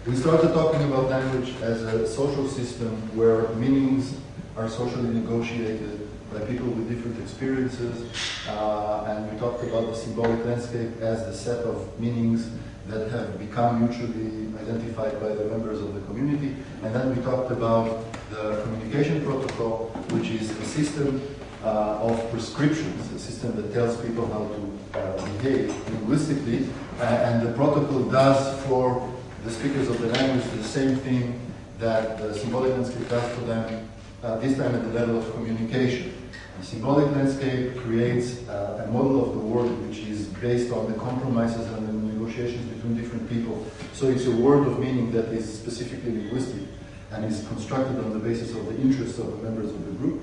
We started talking about language as a social system where meanings are socially negotiated by people with different experiences, and we talked about the symbolic landscape as the set of meanings that have become mutually identified by the members of the community. And then we talked about the communication protocol, which is a system of prescriptions, a system that tells people how to behave linguistically, and the protocol does for the speakers of the language the same thing that the symbolic landscape does for them, this time at the level of communication. The symbolic landscape creates a model of the world which is based on the compromises and the negotiations between different people. So it's a world of meaning that is specifically linguistic and is constructed on the basis of the interests of the members of the group.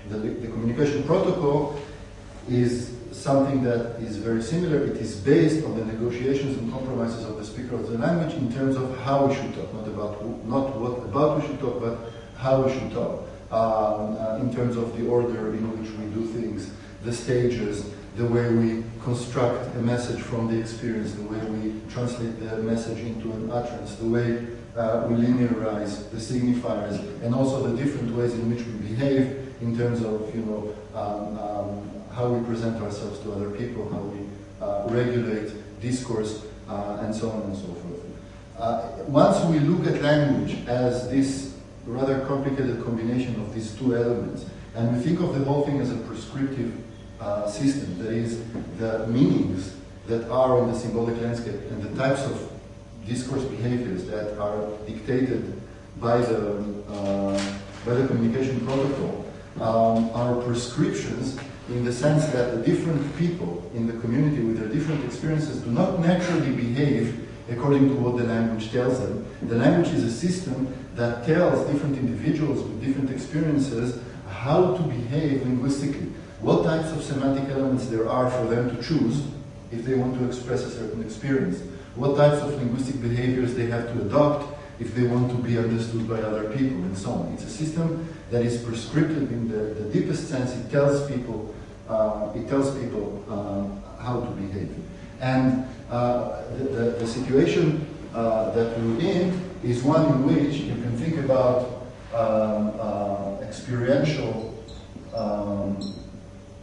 The communication protocol is something that is very similar. It is based on the negotiations and compromises of the speaker of the language in terms of how we should talk, not what about we should talk, but how we should talk. In terms of the order in which we do things, the stages, the way we construct a message from the experience, the way we translate the message into an utterance, the way we linearize the signifiers, and also the different ways in which we behave in terms of, how we present ourselves to other people, how we regulate discourse, and so on and so forth. Once we look at language as this rather complicated combination of these two elements, and we think of the whole thing as a prescriptive system, that is, the meanings that are on the symbolic landscape and the types of discourse behaviors that are dictated by the communication protocol are prescriptions, in the sense that the different people in the community with their different experiences do not naturally behave according to what the language tells them. The language is a system that tells different individuals with different experiences how to behave linguistically, what types of semantic elements there are for them to choose if they want to express a certain experience, what types of linguistic behaviors they have to adopt if they want to be understood by other people, and so on. It's a system that is prescriptive in the deepest sense. It tells people how to behave. And the situation that we're in is one in which you can think about experiential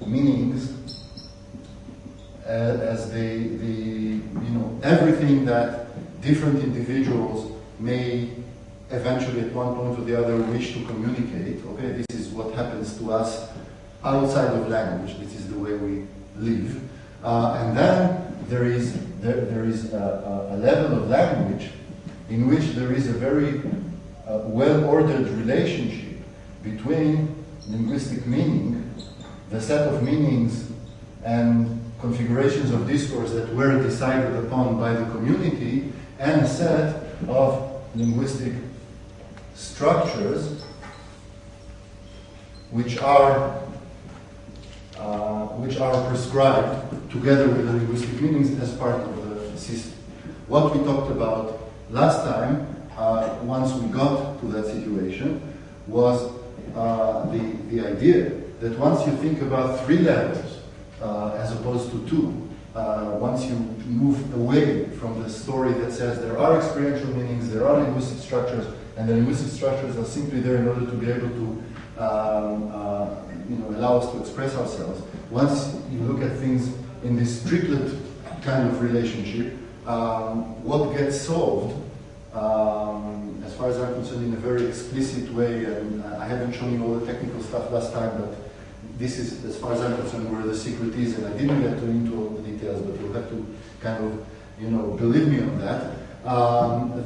meanings as everything that different individuals may eventually at one point or the other wish to communicate. Okay, this is what happens to us outside of language. This is the way we live. And then there is a level of language in which there is a very well-ordered relationship between linguistic meaning, the set of meanings and configurations of discourse that were decided upon by the community, and a set of linguistic structures which are prescribed together with the linguistic meanings as part of the system. What we talked about last time, once we got to that situation, was the idea that once you think about three levels as opposed to two, once you move away from the story that says there are experiential meanings, there are linguistic structures, and the linguistic structures are simply there in order to be able to allow us to express ourselves. Once you look at things in this triplet kind of relationship, what gets solved, as far as I'm concerned, in a very explicit way, and I haven't shown you all the technical stuff last time, but this is, as far as I'm concerned, where the secret is, and I didn't get into all the details, but you'll have to kind of, believe me on that.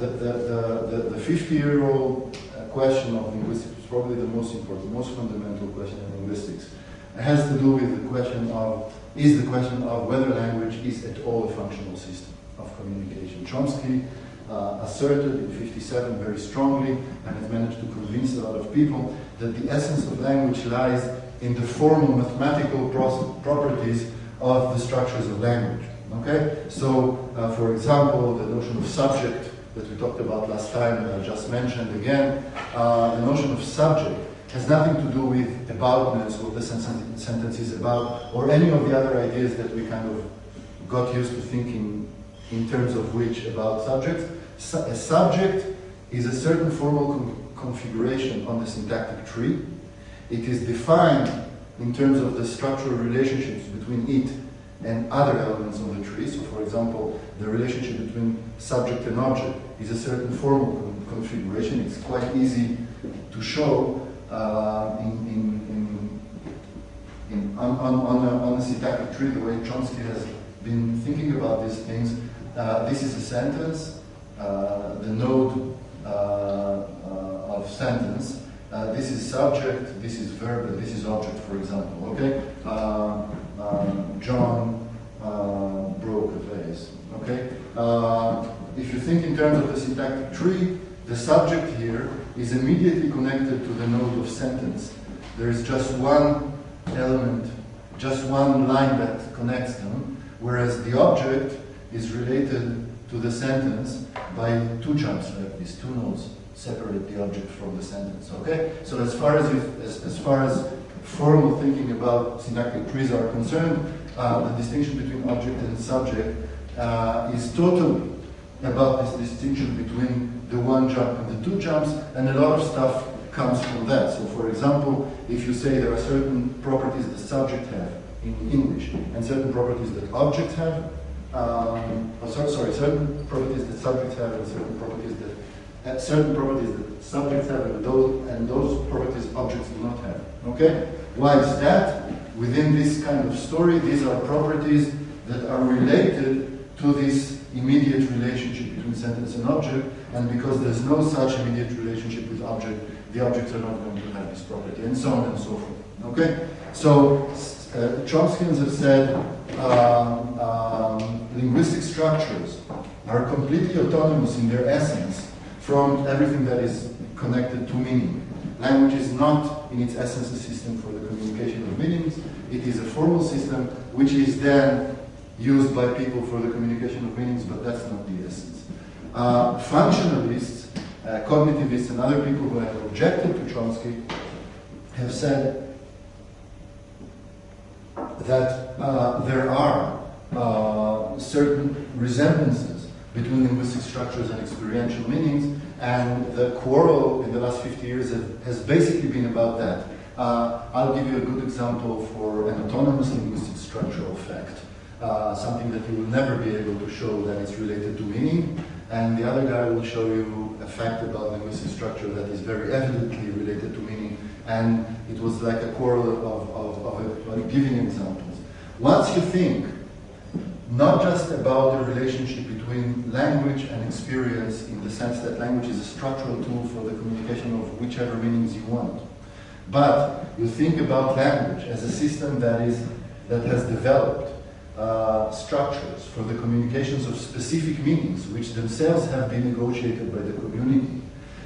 The 50-year-old question of linguistics is probably the most important, most fundamental question in linguistics. It has to do with the question of whether language is at all a functional system of communication. Chomsky asserted in 1957 very strongly, and has managed to convince a lot of people, that the essence of language lies in the formal mathematical properties of the structures of language. Okay? So, for example, the notion of subject that we talked about last time, and I just mentioned again, the notion of subject has nothing to do with aboutness, what the sentence is about, or any of the other ideas that we kind of got used to thinking in terms of which about subjects. A subject is a certain formal configuration on the syntactic tree. It is defined in terms of the structural relationships between it and other elements of the tree. So, for example, the relationship between subject and object is a certain formal configuration. It's quite easy to show on a syntactic tree, the way Chomsky has been thinking about these things. This is a sentence, the node of sentence. This is subject, this is verb, and this is object, for example. Okay, John broke a vase. Okay, if you think in terms of the syntactic tree, the subject here is immediately connected to the node of sentence. There is just one element, just one line that connects them, whereas the object is related to the sentence by two jumps like these. Two nodes separate the object from the sentence. Okay, so as far as formal thinking about syntactic trees are concerned, the distinction between object and subject is totally about this distinction between the one jump and the two jumps, and a lot of stuff comes from that. So, for example, if you say there are certain properties that subject have in English, and certain properties that objects have, certain properties that subjects have, and certain properties that subjects have, and those properties objects do not have. Okay? Why is that? Within this kind of story, these are properties that are related to this immediate relationship between sentence and object, and because there's no such immediate relationship with object, the objects are not going to have this property, and so on and so forth. Okay? So, Chomskyans have said linguistic structures are completely autonomous in their essence from everything that is connected to meaning. Language is not, in its essence, a system for the communication of meanings. It is a formal system which is then used by people for the communication of meanings, but that's not the essence. Functionalists, cognitivists, and other people who have objected to Chomsky have said that there are certain resemblances between linguistic structures and experiential meanings, and the quarrel in the last 50 years has basically been about that. I'll give you a good example for an autonomous linguistic structural fact, something that you will never be able to show that it's related to meaning, and the other guy will show you a fact about linguistic structure that is very evidently related to meaning, and it was like a quarrel of giving examples. Once you think not just about the relationship between language and experience in the sense that language is a structural tool for the communication of whichever meanings you want, but you think about language as a system that has developed structures for the communications of specific meanings, which themselves have been negotiated by the community,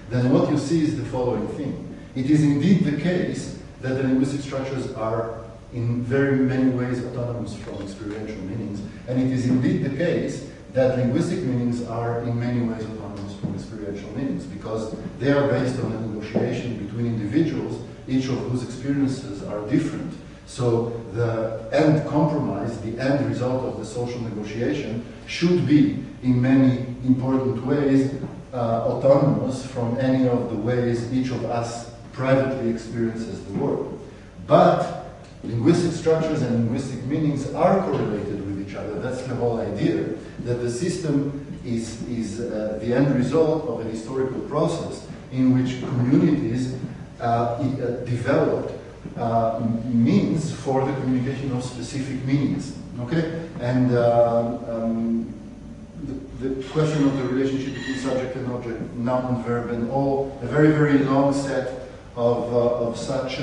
then what you see is the following thing. It is indeed the case that the linguistic structures are in very many ways autonomous from experiential meanings, and it is indeed the case that linguistic meanings are in many ways autonomous from experiential meanings, because they are based on a negotiation between individuals, each of whose experiences are different. So the end compromise, the end result of the social negotiation, should be in many important ways autonomous from any of the ways each of us privately experiences the world. But linguistic structures and linguistic meanings are correlated with each other. That's the whole idea, that the system is the end result of a historical process in which communities developed means for the communication of specific meanings. Okay? And the question of the relationship between subject and object, noun and verb, and all a very, very long set of such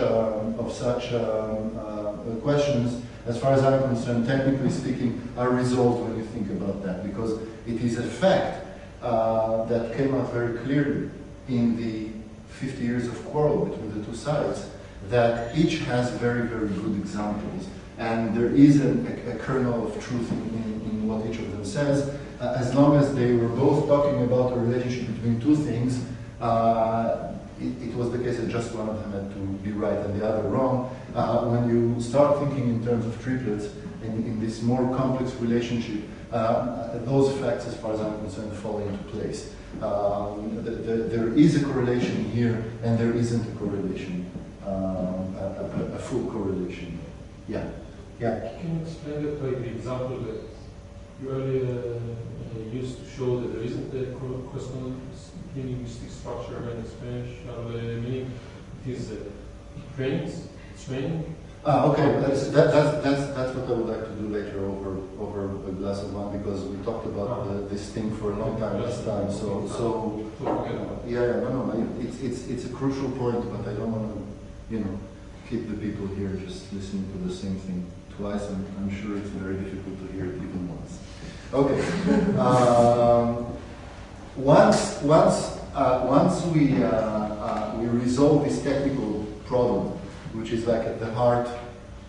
questions, as far as I'm concerned, technically speaking, are resolved when you think about that, because it is a fact that came out very clearly in the 50 years of quarrel between the two sides, that each has very, very good examples, and there is a kernel of truth in what each of them says, as long as they were both talking about a relationship between two things. It was the case that just one of them had to be right and the other wrong, when you start thinking in terms of triplets, in this more complex relationship, those facts, as far as I'm concerned, fall into place. There is a correlation here, and there isn't a correlation, a full correlation. Yeah. Yeah. Can you explain that by the example that you earlier used to show that there isn't a corresponding linguistic structure and experiential meaning? It is training. Okay, that's what I would like to do later over a glass of wine, because we talked about this thing for a long time last time. It's a crucial point, but I don't want to, keep the people here just listening to the same thing twice. I'm sure it's very difficult to hear it even once. Okay. Once we resolve this technical problem, which is like at the heart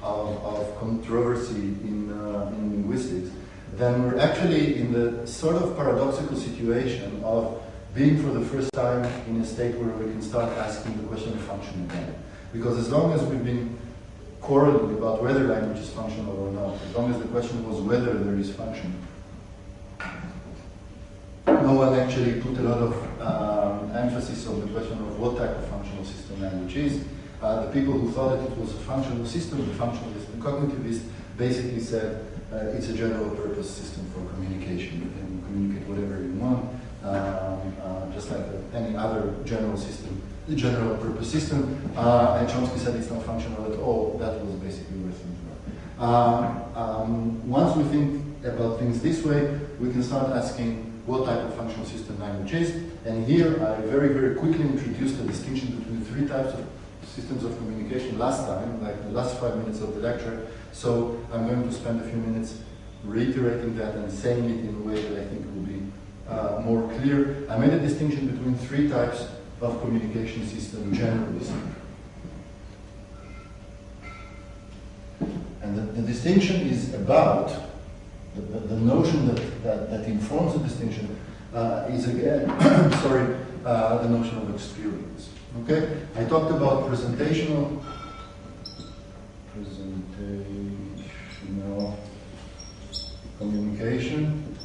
of controversy in linguistics, then we're actually in the sort of paradoxical situation of being for the first time in a state where we can start asking the question of function again. Because as long as we've been quarreling about whether language is functional or not, as long as the question was whether there is function, no one actually put a lot of emphasis on the question of what type of functional system language is. The people who thought that it was a functional system, the functionalists and cognitivists, basically said it's a general purpose system for communication. You can communicate whatever you want, just like any other general system, the general purpose system. And Chomsky said it's not functional at all. That was basically where things were. Once we think about things this way, we can start asking what type of functional system language is. And here I very, very quickly introduced a distinction between three types of systems of communication last time, like the last 5 minutes of the lecture. So I'm going to spend a few minutes reiterating that and saying it in a way that I think will be more clear. I made a distinction between three types of communication system generally. And the distinction is about the notion that informs the distinction is again, the notion of experience. Okay, I talked about presentational communication,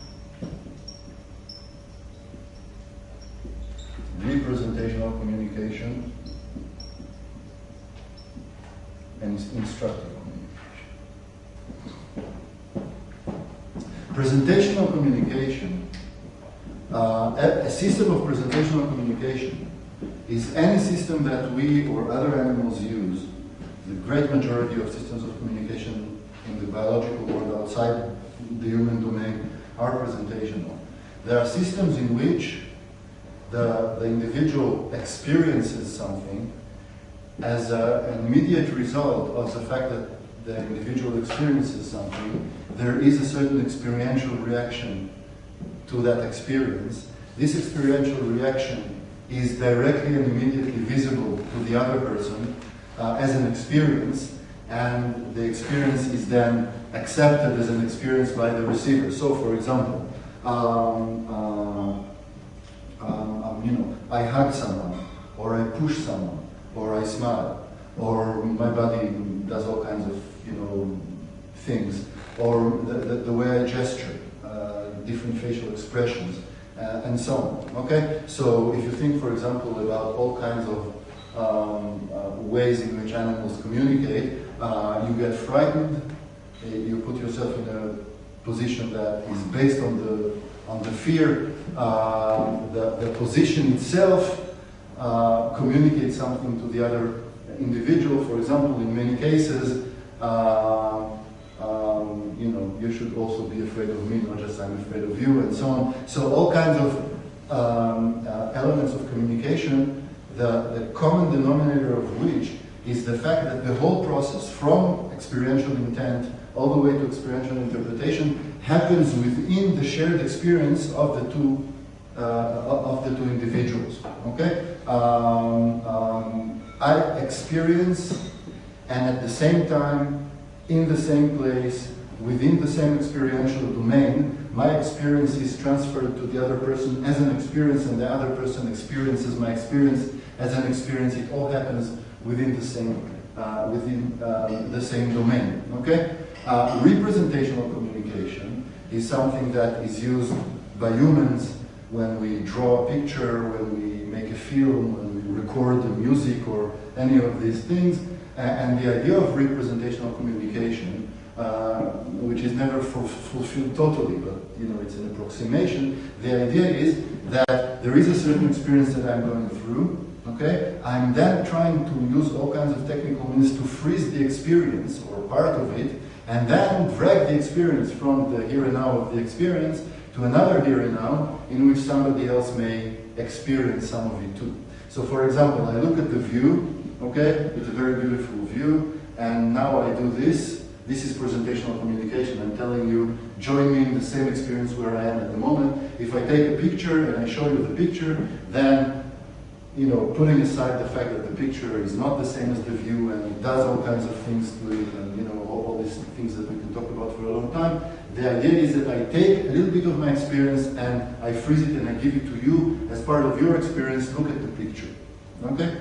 representational communication, and instructive communication. Presentational communication, a system of presentational communication is any system that we or other animals use. The great majority of systems of communication in the biological world outside the human domain are presentational. There are systems in which the individual experiences something as an immediate result of the fact that the individual experiences something. There is a certain experiential reaction to that experience. This experiential reaction is directly and immediately visible to the other person as an experience, and the experience is then accepted as an experience by the receiver. So, for example, I hug someone, or I push someone, or I smile, or my body does all kinds of things, or the way I gesture, different facial expressions, and so on. Okay, so if you think, for example, about all kinds of ways in which animals communicate, you get frightened, you put yourself in a position that is based on the fear. The position itself communicates something to the other individual. For example, in many cases, you should also be afraid of me, not just I'm afraid of you, and so on. So all kinds of elements of communication, the common denominator of which is the fact that the whole process, from experiential intent all the way to experiential interpretation, happens within the shared experience of the two individuals. Okay, I experience, and at the same time, in the same place, within the same experiential domain, my experience is transferred to the other person as an experience, and the other person experiences my experience as an experience. It all happens within the same within the same domain. Okay? Representational communication is something that is used by humans when we draw a picture, when we make a film, when we record the music or any of these things. And the idea of representational communication, which is never fulfilled totally, but it's an approximation. The idea is that there is a certain experience that I'm going through. Okay, I'm then trying to use all kinds of technical means to freeze the experience or part of it, and then drag the experience from the here and now of the experience to another here and now in which somebody else may experience some of it too. So for example, I look at the view, okay, it's a very beautiful view, and now I do this. This is presentational communication. I'm telling you, join me in the same experience where I am at the moment. If I take a picture and I show you the picture, then putting aside the fact that the picture is not the same as the view and it does all kinds of things to it and all these things that we can talk about for a long time, the idea is that I take a little bit of my experience and I freeze it and I give it to you as part of your experience. Look at the picture. Okay?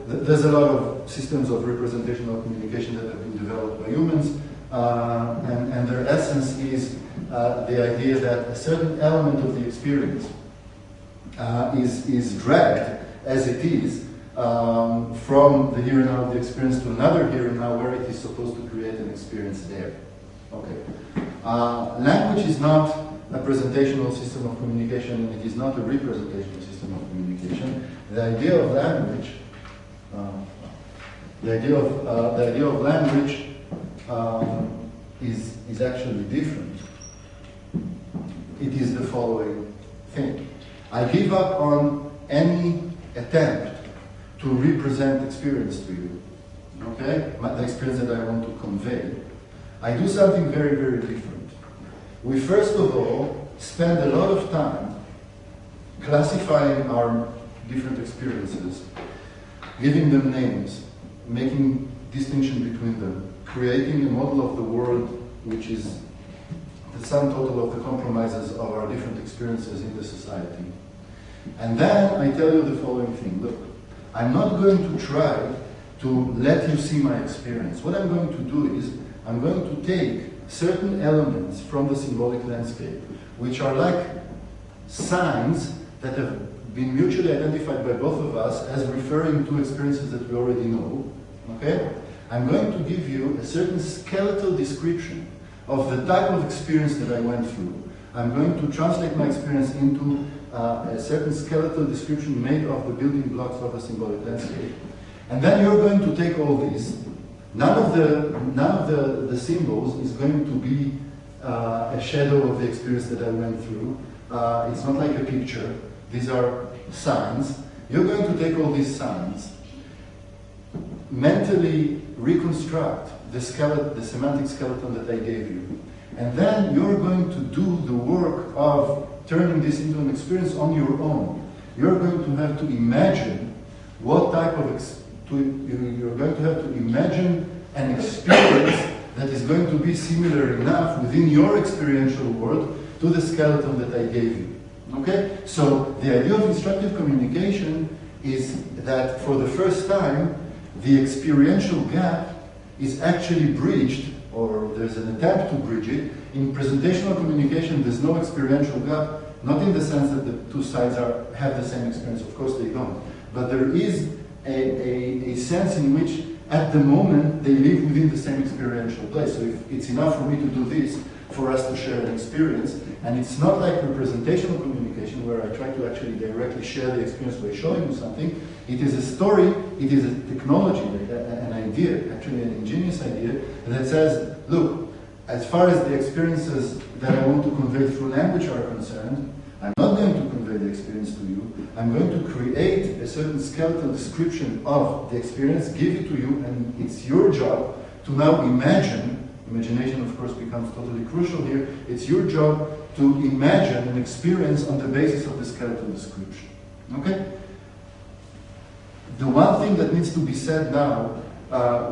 There's a lot of systems of representational communication that have been developed by humans, and their essence is the idea that a certain element of the experience is dragged as it is from the here and now of the experience to another here and now where it is supposed to create an experience there. Okay. Language is not a presentational system of communication, and it is not a representational system of communication. The idea of language, is actually different. It is the following thing. I give up on any attempt to represent experience to you, okay? The experience that I want to convey. I do something very, very different. We first of all spend a lot of time classifying our different experiences, giving them names, making distinction between them, creating a model of the world which is the sum total of the compromises of our different experiences in the society. And then I tell you the following thing. Look, I'm not going to try to let you see my experience. What I'm going to do is I'm going to take certain elements from the symbolic landscape, which are like signs that have been mutually identified by both of us as referring to experiences that we already know. Okay? I'm going to give you a certain skeletal description of the type of experience that I went through. I'm going to translate my experience into a certain skeletal description made of the building blocks of a symbolic landscape. And then you're going to take all these. None of the symbols is going to be a shadow of the experience that I went through. It's not like a picture. These are signs. You're going to take all these signs, mentally reconstruct the semantic skeleton that I gave you. And then you're going to do the work of turning this into an experience on your own. You're going to have to imagine what type of you're going to have to imagine an experience that is going to be similar enough within your experiential world to the skeleton that I gave you. Okay? So the idea of instructive communication is that for the first time, the experiential gap is actually bridged, or there's an attempt to bridge it. In presentational communication, there's no experiential gap, not in the sense that the two sides have the same experience. Of course they don't. But there is a sense in which, at the moment, they live within the same experiential place. So if it's enough for me to do this, for us to share an experience, and it's not like representational communication where I try to actually directly share the experience by showing you something. It is a story, it is a technology, an idea, actually an ingenious idea, that says, look, as far as the experiences that I want to convey through language are concerned, I'm not going to convey the experience to you. I'm going to create a certain skeletal description of the experience, give it to you, and it's your job to now imagine. Imagination, of course, becomes totally crucial here. It's your job to imagine an experience on the basis of the skeletal description. Okay? The one thing that needs to be said now,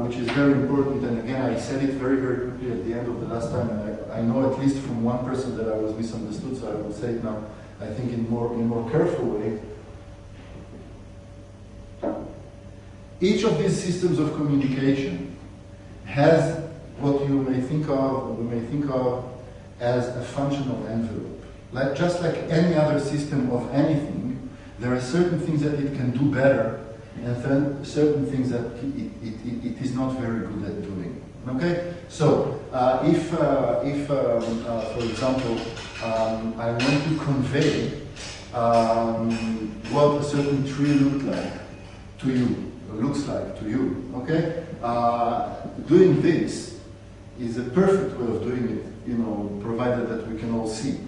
which is very important, and again, I said it very, very quickly at the end of the last time, and I know at least from one person that I was misunderstood, so I will say it now, I think in a more careful way. Each of these systems of communication has what you may think of, or we may think of, as a functional envelope. Just like any other system of anything, there are certain things that it can do better, and then certain things that it is not very good at doing. Okay? So, if for example, I want to convey what a certain tree looks like to you, okay? Doing this is a perfect way of doing it, provided that we can all see.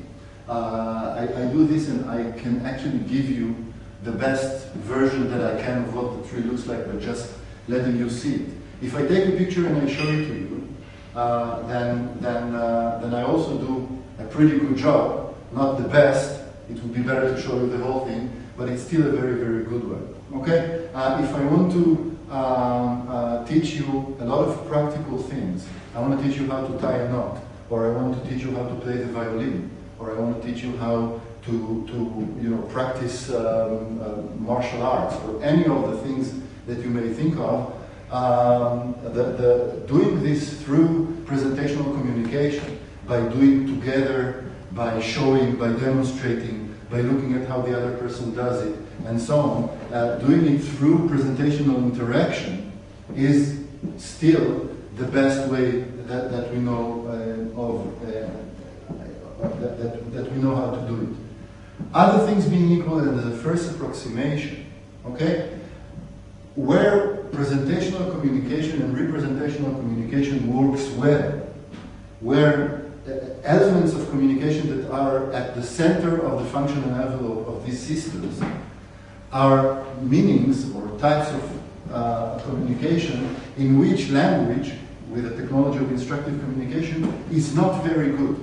I do this and I can actually give you the best version that I can of what the tree looks like by just letting you see it. If I take a picture and I show it to you, then I also do a pretty good job, not the best. It would be better to show you the whole thing, but it's still a very, very good one. Okay? If I want to teach you a lot of practical things, I want to teach you how to tie a knot, or I want to teach you how to play the violin, or I want to teach you how to practice martial arts, or any of the things that you may think of. Doing this through presentational communication, by doing together, by showing, by demonstrating, by looking at how the other person does it, and so on, doing it through presentational interaction is still the best way that we know that we know how to do it. Other things being equal, and the first approximation, okay, where presentational communication and representational communication works well, where elements of communication that are at the center of the functional envelope of these systems are meanings or types of communication in which language, with the technology of instructive communication, is not very good.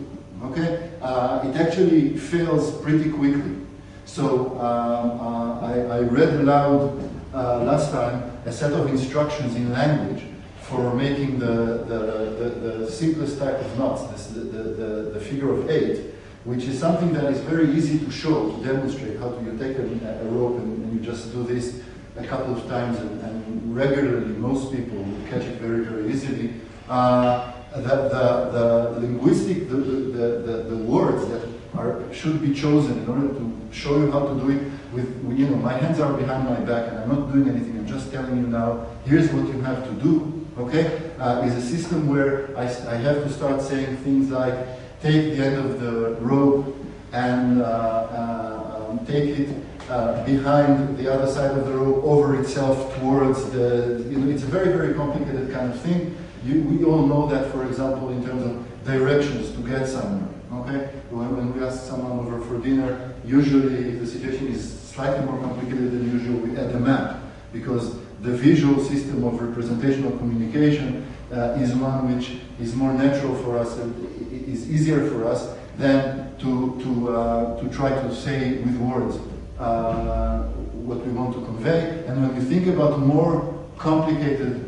Okay? It actually fails pretty quickly. So I read aloud last time a set of instructions in language for making the simplest type of knots, the figure of 8, which is something that is very easy to show, to demonstrate how to. You take a rope and you just do this a couple of times, and regularly most people will catch it very, very easily. The linguistic, the words that should be chosen in order to show you how to do it with, my hands are behind my back and I'm not doing anything, I'm just telling you now, here's what you have to do, okay? Is a system where I have to start saying things like, take the end of the rope and take it behind the other side of the rope, over itself towards the, it's a very, very complicated kind of thing. We all know that, for example, in terms of directions to get somewhere, okay? When we ask someone over for dinner, usually if the situation is slightly more complicated than usual, we add a map, because the visual system of representational communication is one which is more natural for us and is easier for us than to try to say with words what we want to convey. And when we think about more complicated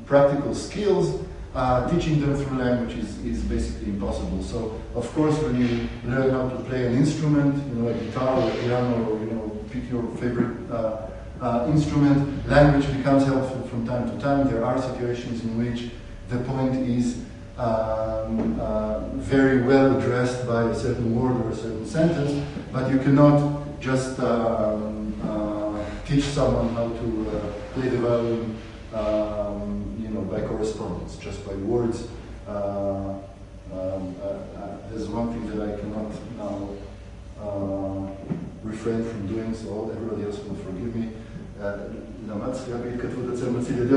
practical skills, teaching them through language is basically impossible. So, of course, when you learn how to play an instrument, a guitar or a piano, or pick your favorite instrument, language becomes helpful from time to time. There are situations in which the point is very well addressed by a certain word or a certain sentence, but you cannot just teach someone how to play the violin, by correspondence, just by words. There's one thing that I cannot now refrain from doing, so everybody else will forgive me.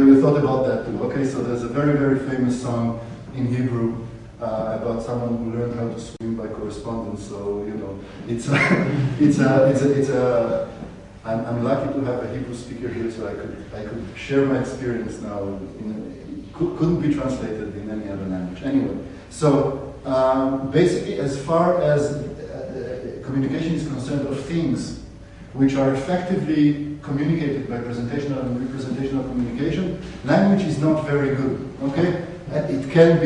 You thought about that too. Okay, so there's a very, very famous song in Hebrew about someone who learned how to swim by correspondence. So I'm lucky to have a Hebrew speaker here, so I could share my experience now. Couldn't be translated in any other language. Anyway, so basically, as far as communication is concerned of things which are effectively communicated by presentational and representational communication, language is not very good. Okay, it can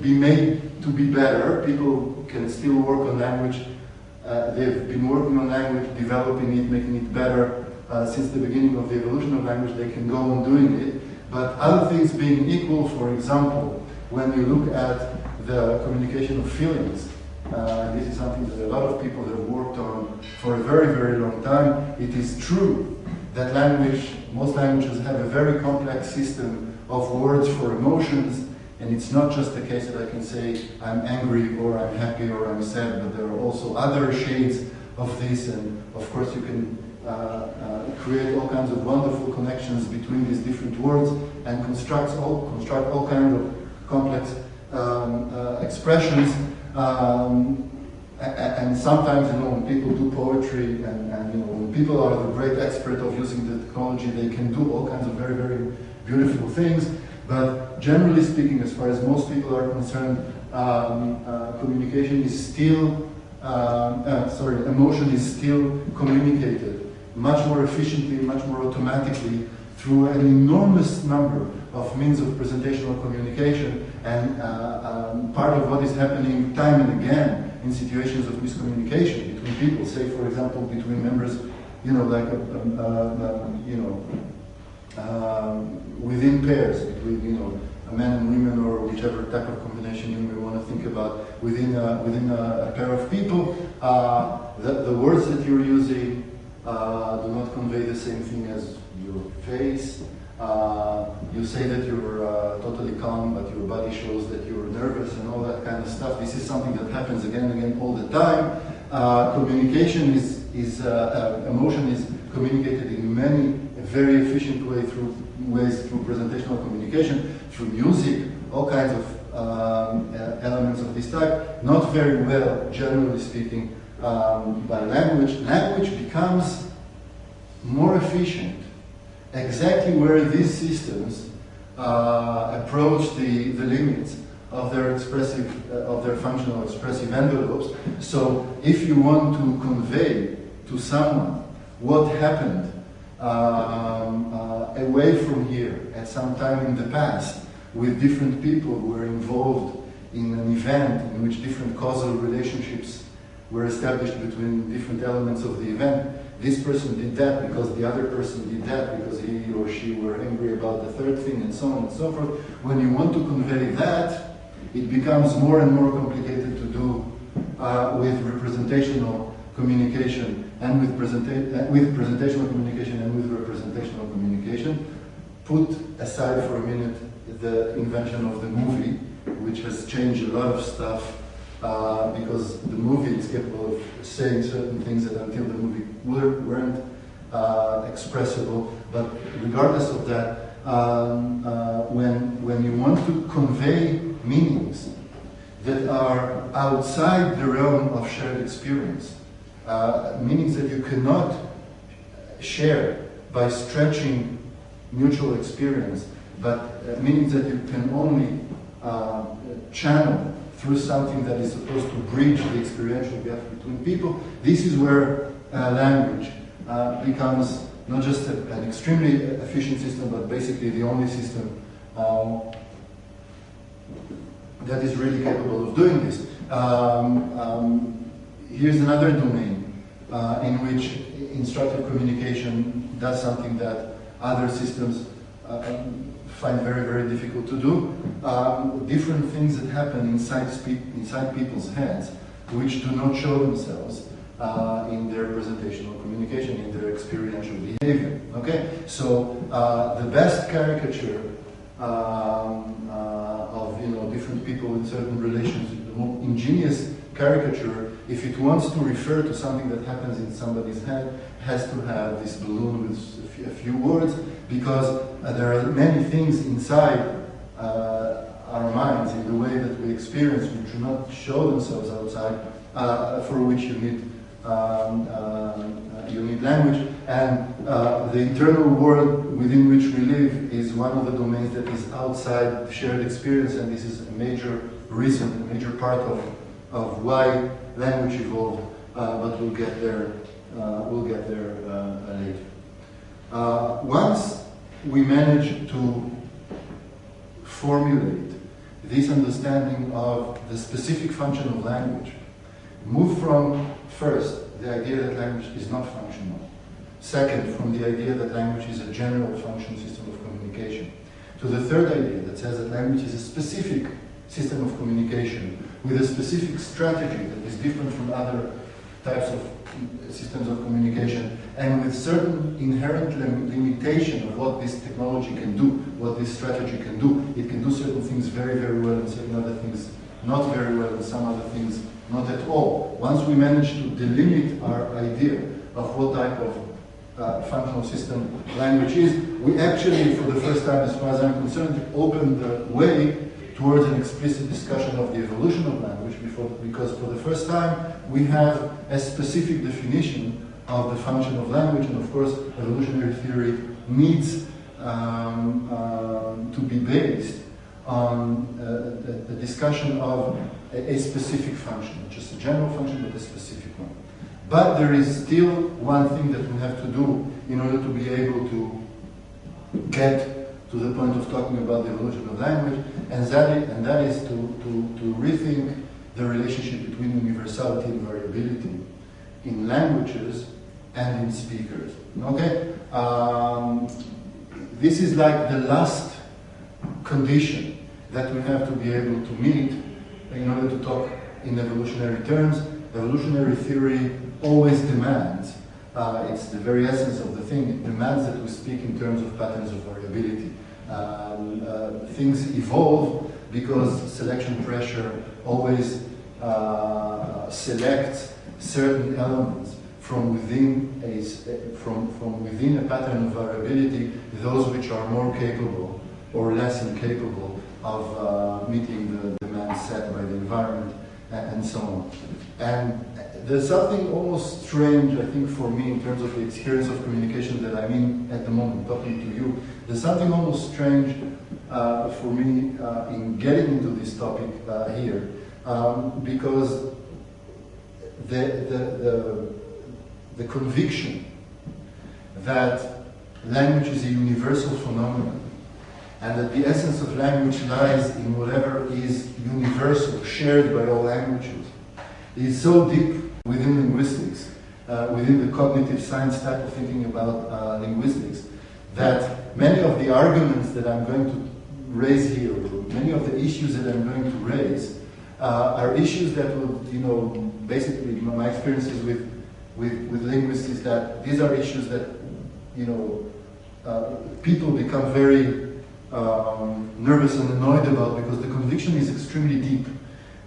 be made to be better. People can still work on language. They've been working on language, developing it, making it better since the beginning of the evolution of language, they can go on doing it. But other things being equal, for example, when we look at the communication of feelings, this is something that a lot of people have worked on for a very, very long time. It is true that most languages have a very complex system of words for emotions, and it's not just the case that I can say I'm angry or I'm happy or I'm sad, but there are also other shades of this, and of course you can create all kinds of wonderful connections between these different words and construct all kinds of complex expressions. And sometimes, when people do poetry and when people are the great expert of using the technology, they can do all kinds of very, very beautiful things. But generally speaking, as far as most people are concerned, communication is still, emotion is still communicated much more efficiently, much more automatically through an enormous number of means of presentational communication, and part of what is happening time and again in situations of miscommunication between people, say for example between members, within pairs, between a man and women, or whichever type of combination you may want to think about within a pair of people, the words that you're using do not convey the same thing as your face. You say that you're totally calm, but your body shows that you're nervous and all that kind of stuff. This is something that happens again and again all the time. Communication emotion is communicated in many very efficient ways through presentational communication, through music, all kinds of elements of this type. Not very well, generally speaking, by language. Language becomes more efficient exactly where these systems approach the limits of their functional expressive envelopes. So if you want to convey to someone what happened away from here at some time in the past with different people who were involved in an event in which different causal relationships were established between different elements of the event, this person did that because the other person did that because he or she were angry about the third thing, and so on and so forth. When you want to convey that, it becomes more and more complicated to do with representational communication and with presentational communication and with representational communication. Put aside for a minute the invention of the movie, which has changed a lot of stuff, because the movie is capable of saying certain things that until the movie weren't expressible. But regardless of that, when you want to convey meanings that are outside the realm of shared experience, meanings that you cannot share by stretching mutual experience, but meanings that you can only channel through something that is supposed to bridge the experiential gap between people, this is where language becomes not just an extremely efficient system, but basically the only system that is really capable of doing this. Here's another domain in which instructive communication does something that other systems find very, very difficult to do. Different things that happen inside people's heads, which do not show themselves in their presentational communication, in their experiential behavior. Okay, so the best caricature of different people in certain relations, the more ingenious caricature, if it wants to refer to something that happens in somebody's head, has to have this balloon with a few words, because there are many things inside our minds in the way that we experience which do not show themselves outside, for which you need language, and the internal world within which we live is one of the domains that is outside shared experience, and this is a major reason, a major part of why language evolved, but we'll get there later. Once we manage to formulate this understanding of the specific function of language, move from, first, the idea that language is not functional. Second, from the idea that language is a general function system of communication, to the third idea that says that language is a specific system of communication with a specific strategy that is different from other types of systems of communication, and with certain inherent limitation of what this technology can do, what this strategy can do. It can do certain things very, very well and certain other things not very well and some other things not at all. Once we manage to delimit our idea of what type of functional system language is, we actually, for the first time, as far as I'm concerned, open the way towards an explicit discussion of the evolution of language, because for the first time we have a specific definition of the function of language, and of course evolutionary theory needs to be based on the discussion of a specific function, not just a general function, but a specific one. But there is still one thing that we have to do in order to be able to get to the point of talking about the evolution of language, and that is to rethink the relationship between universality and variability in languages and in speakers. Okay? This is like the last condition that we have to be able to meet in order to talk in evolutionary terms. Evolutionary theory always demands, it's the very essence of the thing, it demands that we speak in terms of patterns of variability. Things evolve because selection pressure always selects certain elements from within a pattern of variability, those which are more capable or less incapable of meeting the demands set by the environment and so on. And there's something almost strange, I think, for me in terms of the experience of communication that I'm in at the moment, talking to you. There's something almost strange for me in getting into this topic here, because the conviction that language is a universal phenomenon and that the essence of language lies in whatever is universal, shared by all languages, is so deep within linguistics, within the cognitive science type of thinking about linguistics, that many of the arguments that I'm going to raise here, many of the issues that I'm going to raise, are issues that would, basically my experiences with linguists is that these are issues that, people become very nervous and annoyed about, because the conviction is extremely deep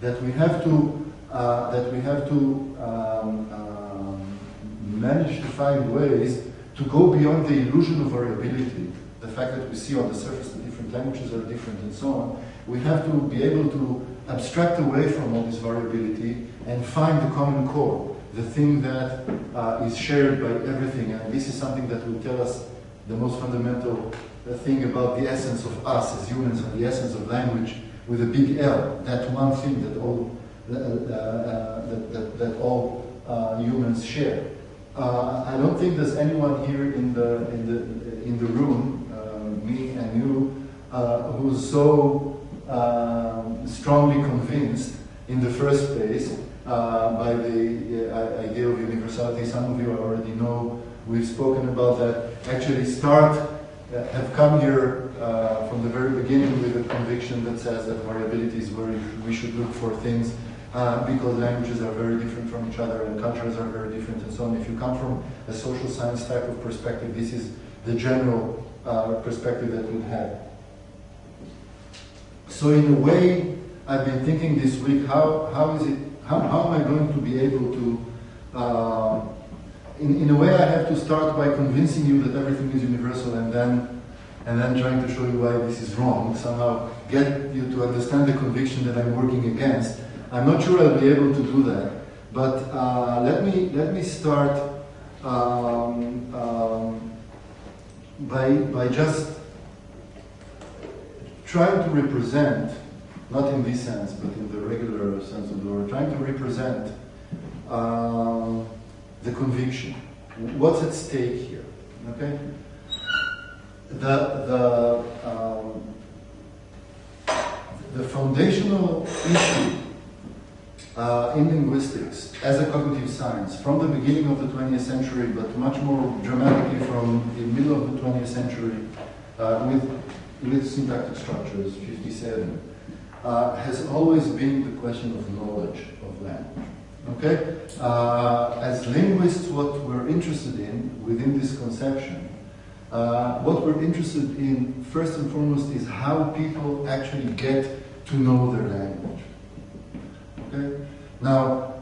that we have to manage to find ways to go beyond the illusion of variability, the fact that we see on the surface that different languages are different and so on. We have to be able to abstract away from all this variability and find the common core, the thing that is shared by everything. And this is something that will tell us the most fundamental thing about the essence of us as humans and the essence of language with a big L, that one thing that all humans share. I don't think there's anyone here in the room, me and you, who's so strongly convinced in the first place by the idea of universality. Some of you already know we've spoken about that. Actually, have come here from the very beginning with a conviction that says that variability is where we should look for things, because languages are very different from each other and cultures are very different and so on. If you come from a social science type of perspective, this is the general perspective that we'd have. So in a way, I've been thinking this week, how am I going to be able to, in a way I have to start by convincing you that everything is universal, and then trying to show you why this is wrong, somehow get you to understand the conviction that I'm working against. I'm not sure I'll be able to do that, but let me start by just trying to represent, not in this sense, but in the regular sense of the word, trying to represent the conviction. What's at stake here? Okay? The foundational issue in linguistics as a cognitive science from the beginning of the 20th century, but much more dramatically from the middle of the 20th century with syntactic structures, 57, has always been the question of knowledge of language. Okay? As linguists, what we're interested in within this conception, what we're interested in first and foremost is how people actually get to know their language. Okay? Now,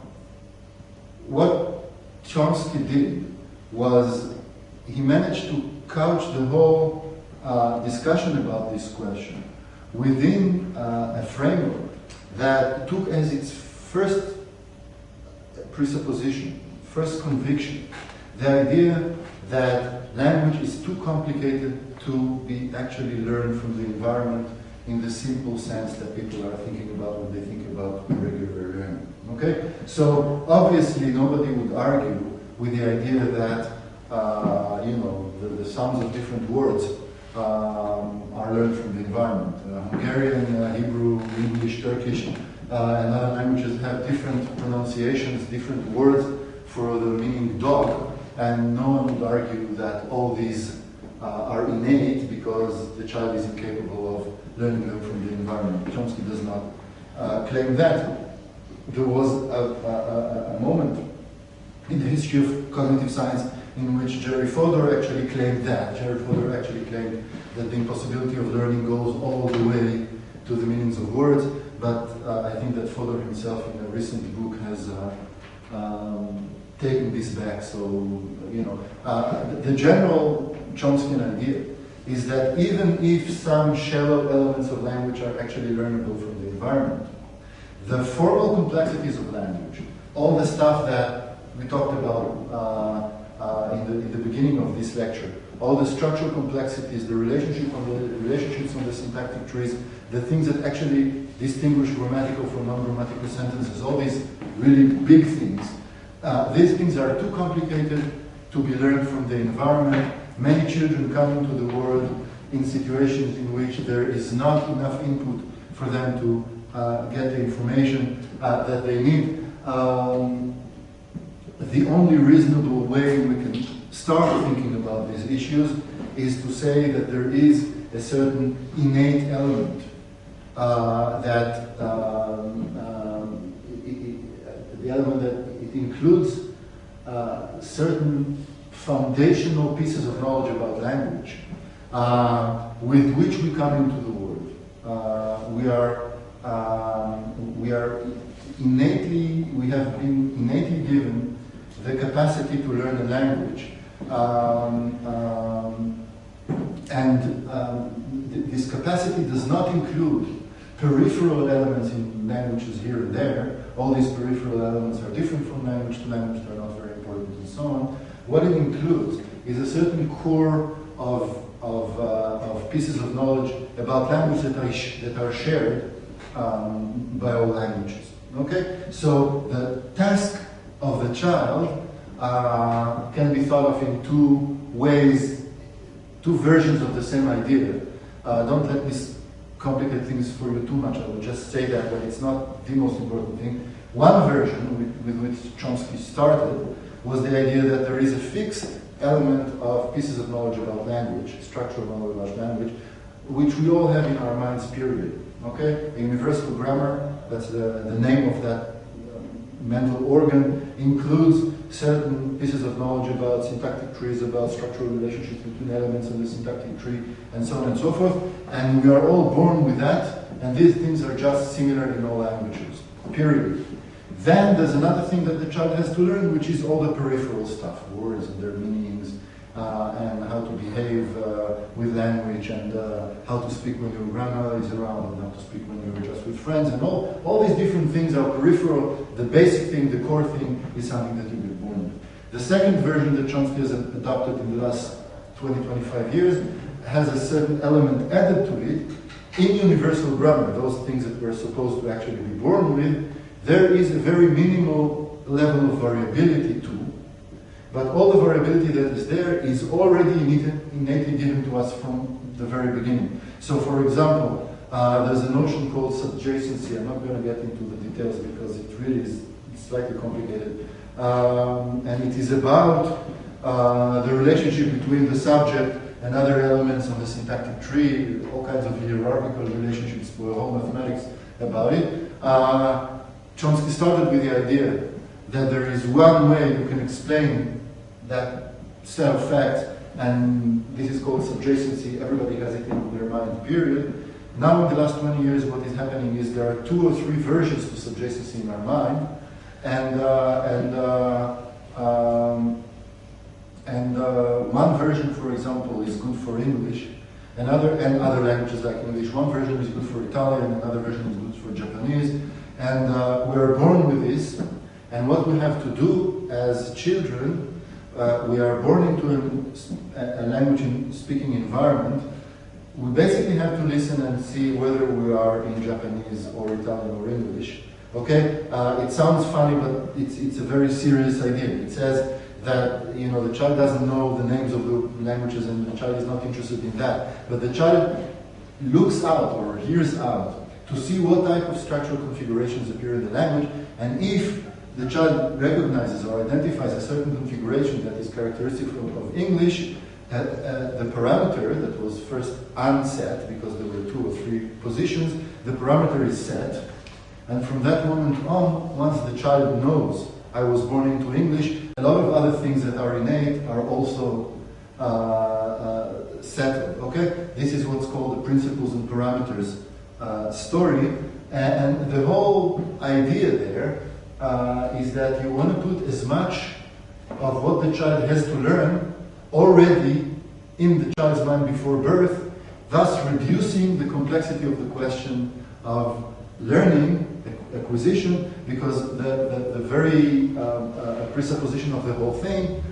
what Chomsky did was he managed to couch the whole discussion about this question within a framework that took as its first presupposition, first conviction, the idea that language is too complicated to be actually learned from the environment in the simple sense that people are thinking about when they think about regular learning. Okay? So obviously nobody would argue with the idea that the sums of different words are learned from the environment. Hungarian, Hebrew, English, Turkish, and other languages have different pronunciations, different words for the meaning dog, and no one would argue that all these are innate because the child is incapable of learning them from the environment. Chomsky does not claim that. There was a moment in the history of cognitive science in which Jerry Fodor actually claimed that. Jerry Fodor actually claimed that the impossibility of learning goes all the way to the meanings of words, but I think that Fodor himself in a recent book has taken this back. So, the general Chomskyan idea is that even if some shallow elements of language are actually learnable from the environment, the formal complexities of language, all the stuff that we talked about in the beginning of this lecture, all the structural complexities, the relationships on the syntactic trees, the things that actually distinguish grammatical from non-grammatical sentences, all these really big things. These things are too complicated to be learned from the environment. Many children come into the world in situations in which there is not enough input for them to get the information that they need. The only reasonable way we can start thinking about these issues is to say that there is a certain innate element the element that it includes certain foundational pieces of knowledge about language with which we come into the world. We have been innately given the capacity to learn a language, this capacity does not include peripheral elements in languages here and there. All these peripheral elements are different from language to language, they're not very important and so on. What it includes is a certain core of pieces of knowledge about language that are shared by all languages. Okay? So the task of the child can be thought of in two ways, two versions of the same idea. Don't let me complicate things for you too much. I will just say that, but it's not the most important thing. One version with which Chomsky started was the idea that there is a fixed element of pieces of knowledge about language, structural knowledge about language, which we all have in our minds, period. Okay? A universal grammar, that's the name of that mental organ, includes certain pieces of knowledge about syntactic trees, about structural relationships between elements in the syntactic tree, and so on and so forth. And we are all born with that, and these things are just similar in all languages, period. Then there's another thing that the child has to learn, which is all the peripheral stuff, words and their meanings, and how to behave with language, and how to speak when your grandmother is around, and how to speak when you're just with friends, and all these different things are peripheral. The basic thing, the core thing, is something that you get born with. The second version that Chomsky has adopted in the last 20-25 years has a certain element added to it. In universal grammar, those things that we're supposed to actually be born with, there is a very minimal level of variability too, but all the variability that is there is already innately given to us from the very beginning. So for example, there's a notion called subjacency. I'm not going to get into the details because it really is slightly complicated. And it is about the relationship between the subject and other elements of the syntactic tree, all kinds of hierarchical relationships, whole mathematics about it. Chomsky started with the idea that there is one way you can explain that set of facts, and this is called subjacency. Everybody has it in their mind, period. Now, in the last 20 years, what is happening is there are 2 or 3 versions to subjacency in our mind, and one version, for example, is good for English, and other languages like English. One version is good for Italian, another version is good for Japanese, and we are born with this. And what we have to do as children, we are born into a language-speaking environment. We basically have to listen and see whether we are in Japanese or Italian or English. Okay, it sounds funny, but it's a very serious idea. It says that the child doesn't know the names of the languages, and the child is not interested in that. But the child looks out or hears out to see what type of structural configurations appear in the language, and if the child recognizes or identifies a certain configuration that is characteristic of English, the parameter that was first unset, because there were 2 or 3 positions, the parameter is set. And from that moment on, once the child knows, I was born into English, a lot of other things that are innate are also settled. Okay? This is what's called the principles and parameters story. And the whole idea there is that you want to put as much of what the child has to learn already in the child's mind before birth, thus reducing the complexity of the question of learning, acquisition, because the very presupposition of the whole thing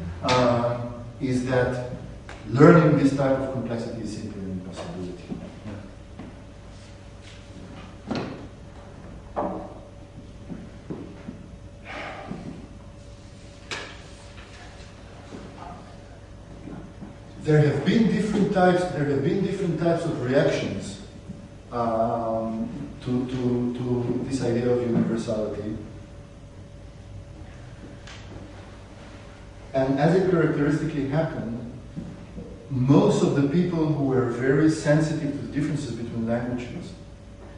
is that learning this type of complexity is simply an impossibility. There have been different types of reactions to this idea of universality. And as it characteristically happened, most of the people who were very sensitive to the differences between languages,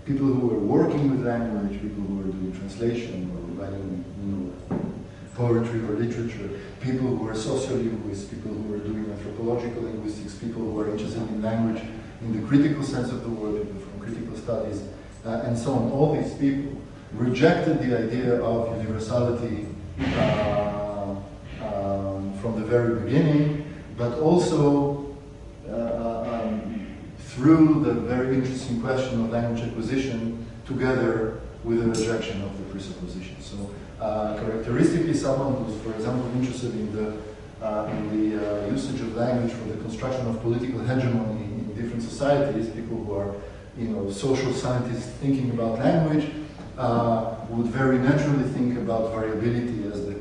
people who were working with language, people who were doing translation or writing poetry or literature, people who were sociolinguists, people who were doing anthropological linguistics, people who were interested in language in the critical sense of the word, people from critical studies, and so on. All these people rejected the idea of universality from the very beginning, but also through the very interesting question of language acquisition together with a rejection of the presupposition. So characteristically, someone who's, for example, interested in the usage of language for the construction of political hegemony in different societies, people who are, social scientists thinking about language, would very naturally think about variability as the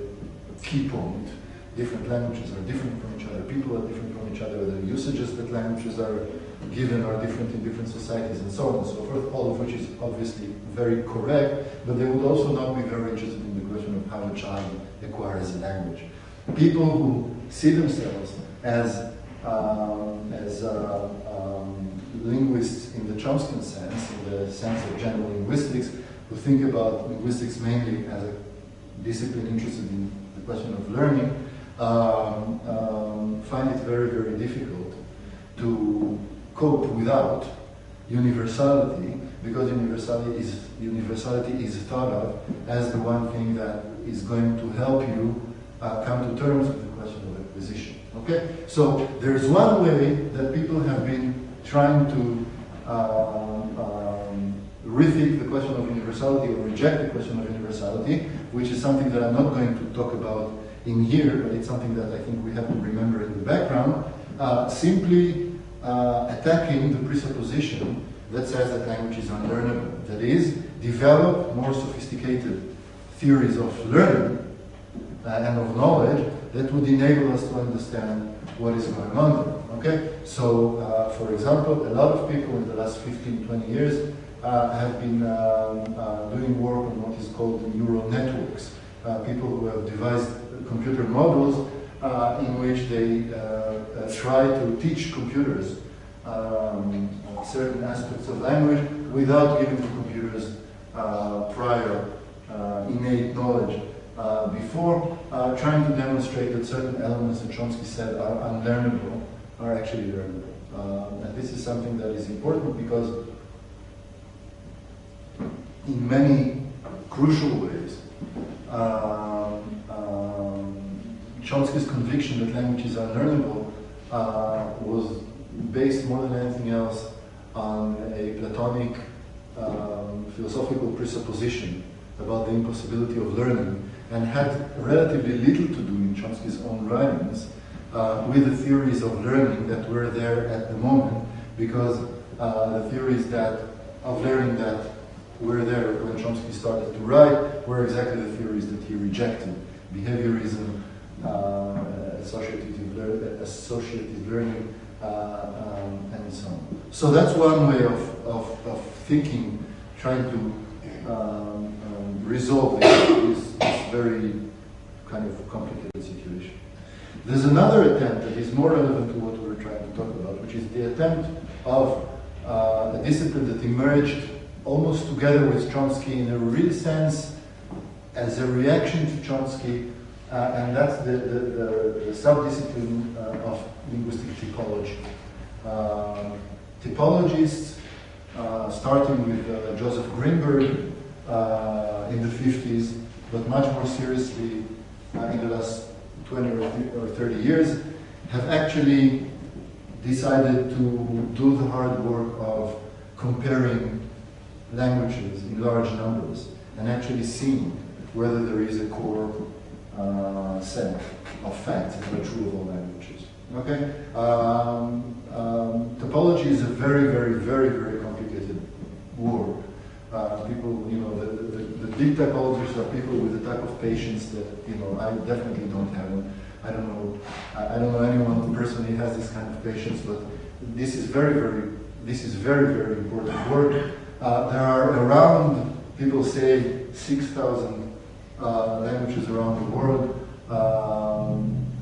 key point. Different languages are different from each other, people are different from each other, the usages that languages are given are different in different societies, and so on and so forth, all of which is obviously very correct, but they would also not be very interested in the question of how a child acquires a language. People who see themselves as linguists in the Chomsky sense, in the sense of general linguistics, who think about linguistics mainly as a discipline interested in the question of learning, find it very, very difficult to cope without universality, because universality is thought of as the one thing that is going to help you come to terms with the question of acquisition. Okay? So there's one way that people have been trying to rethink the question of universality or reject the question of universality, which is something that I'm not going to talk about in here, but it's something that I think we have to remember in the background, simply attacking the presupposition that says that language is unlearnable. That is, develop more sophisticated theories of learning and of knowledge that would enable us to understand what is going on there. Okay? So, for example, a lot of people in the last 15, 20 years have been doing work on what is called neural networks. people who have devised computer models in which they try to teach computers certain aspects of language without giving the computers prior innate knowledge before, trying to demonstrate that certain elements that Chomsky said are unlearnable are actually learnable. And this is something that is important because in many crucial ways, Chomsky's conviction that languages are learnable was based more than anything else on a Platonic philosophical presupposition about the impossibility of learning, and had relatively little to do in Chomsky's own writings with the theories of learning that were there at the moment, because the theories of learning that were there when Chomsky started to write were exactly the theories that he rejected: behaviorism, associative learning, and so on. So that's one way of thinking, trying to resolve this very kind of complicated situation. There's another attempt that is more relevant to what we're trying to talk about, which is the attempt of a discipline that emerged almost together with Chomsky in a real sense as a reaction to Chomsky, and that's the sub-discipline of linguistic typology. Typologists, starting with Joseph Greenberg in the 50s, but much more seriously in the last 20 or 30 years, have actually decided to do the hard work of comparing languages in large numbers and actually seeing whether there is a core set of facts that are true of all languages. Okay? Topology is a very, very, very, very complicated work. People, the big typologists are people with the type of patience that, I definitely don't have. I don't know anyone who personally has this kind of patience, but this is very, very important work. There are around, people say, 6,000 languages around the world.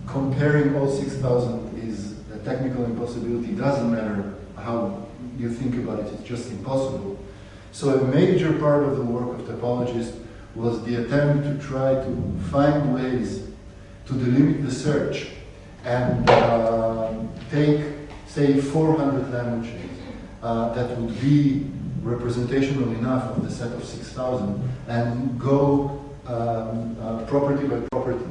Comparing all 6,000 is a technical impossibility. It doesn't matter how you think about it, it's just impossible. So a major part of the work of typologists was the attempt to try to find ways to delimit the search and take, say, 400 languages that would be representational enough of the set of 6,000 and go property by property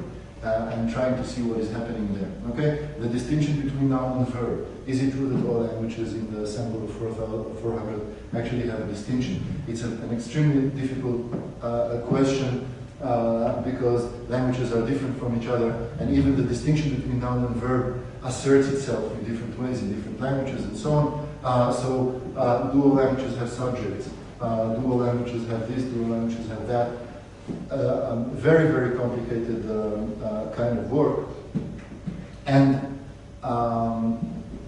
and trying to see what is happening there. Okay? The distinction between noun and verb. Is it true that all languages in the sample of 400 actually have a distinction? It's an extremely difficult question because languages are different from each other, and even the distinction between noun and verb asserts itself in different ways in different languages and so on. So dual languages have subjects, dual languages have this, dual languages have that. Very, very complicated kind of work. And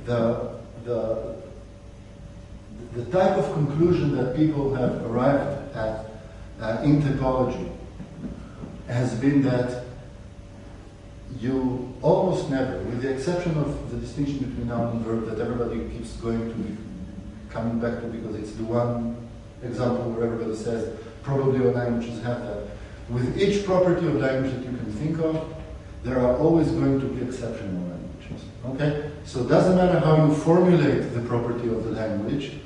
the type of conclusion that people have arrived at in typology has been that you almost never, with the exception of the distinction between noun and verb that everybody keeps going to be coming back to because it's the one example where everybody says probably all languages have that. With each property of language that you can think of, there are always going to be exceptional languages. Okay? So it doesn't matter how you formulate the property of the language,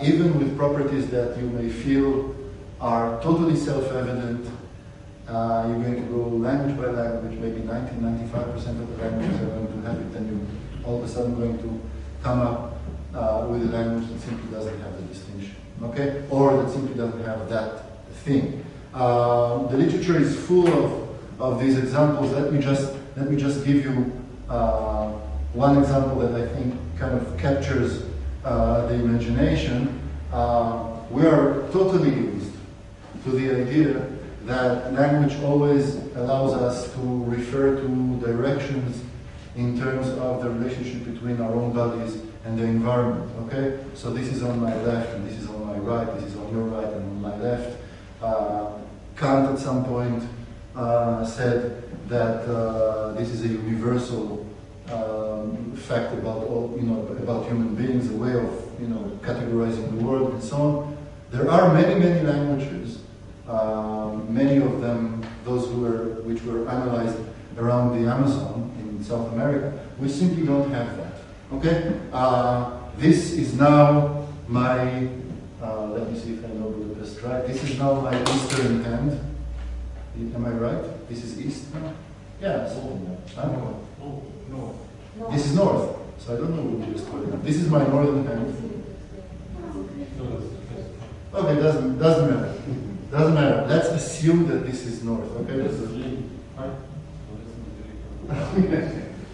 even with properties that you may feel are totally self-evident, you're going to go language by language, maybe 90-95% of the languages are going to have it, and you're all of a sudden going to come up with a language that simply doesn't have the distinction. Okay? Or that simply doesn't have that thing. The literature is full of these examples. Let me just give you one example that I think kind of captures the imagination. We are totally used to the idea that language always allows us to refer to directions in terms of the relationship between our own bodies and the environment. Okay? So this is on my left, and this is on my right, this is on your right and on my left. Kant at some point said that this is a universal fact about all, about human beings, a way of, categorizing the world and so on. There are many, many languages, many of them, which were analyzed around the Amazon in South America, we simply don't have that. Okay? This is now my, let me see if I know Budapest right. This is now my eastern hand. Am I right? This is east now? Yeah, something like that. No. This is north, so I don't know what you just call it. This is my northern hand. Okay, doesn't matter. Doesn't matter. Let's assume that this is north. Okay.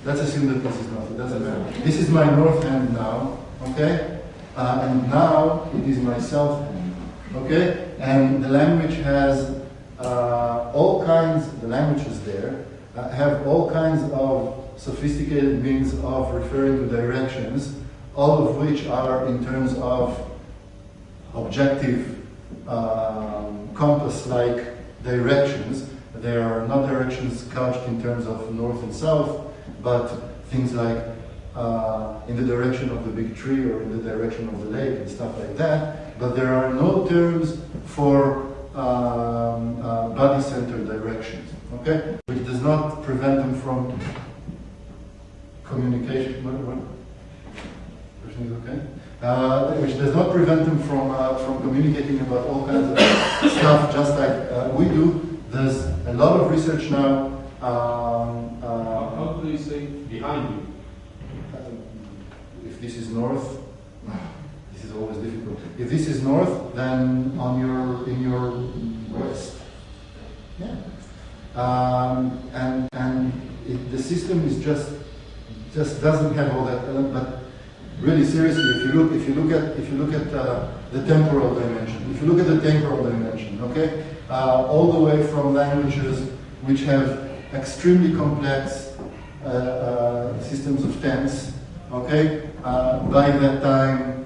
Let's assume that this is north. It doesn't matter. This is my north hand now. Okay, and now it is my south hand. Okay, and the language has all kinds. The languages there have all kinds of sophisticated means of referring to directions, all of which are in terms of objective compass-like directions. They are not directions couched in terms of north and south, but things like in the direction of the big tree or in the direction of the lake and stuff like that. But there are no terms for body-centered directions, okay? Which does not prevent them from communication. Everything is okay? Which does not prevent them from communicating about all kinds of stuff, just like we do. There's a lot of research now. How do you say behind you? If this is north, this is always difficult. If this is north, then in your west. Yeah. The system is just doesn't have all that element. But really seriously, if you look at the temporal dimension, okay, all the way from languages which have extremely complex systems of tense, okay, by that time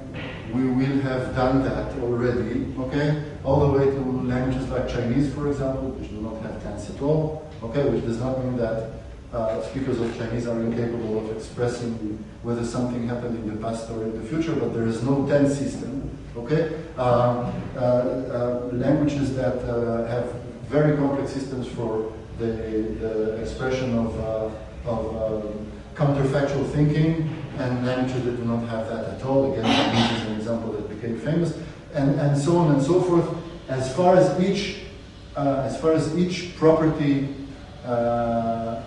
we will have done that already, okay, all the way to languages like Chinese, for example, which do not have tense at all, okay, which does not mean that speakers of Chinese are incapable of expressing whether something happened in the past or in the future, but there is no tense system, okay? Languages that have very complex systems for the expression of counterfactual thinking, and languages that do not have that at all. Again, Chinese is an example that became famous, and so on and so forth. As far as each property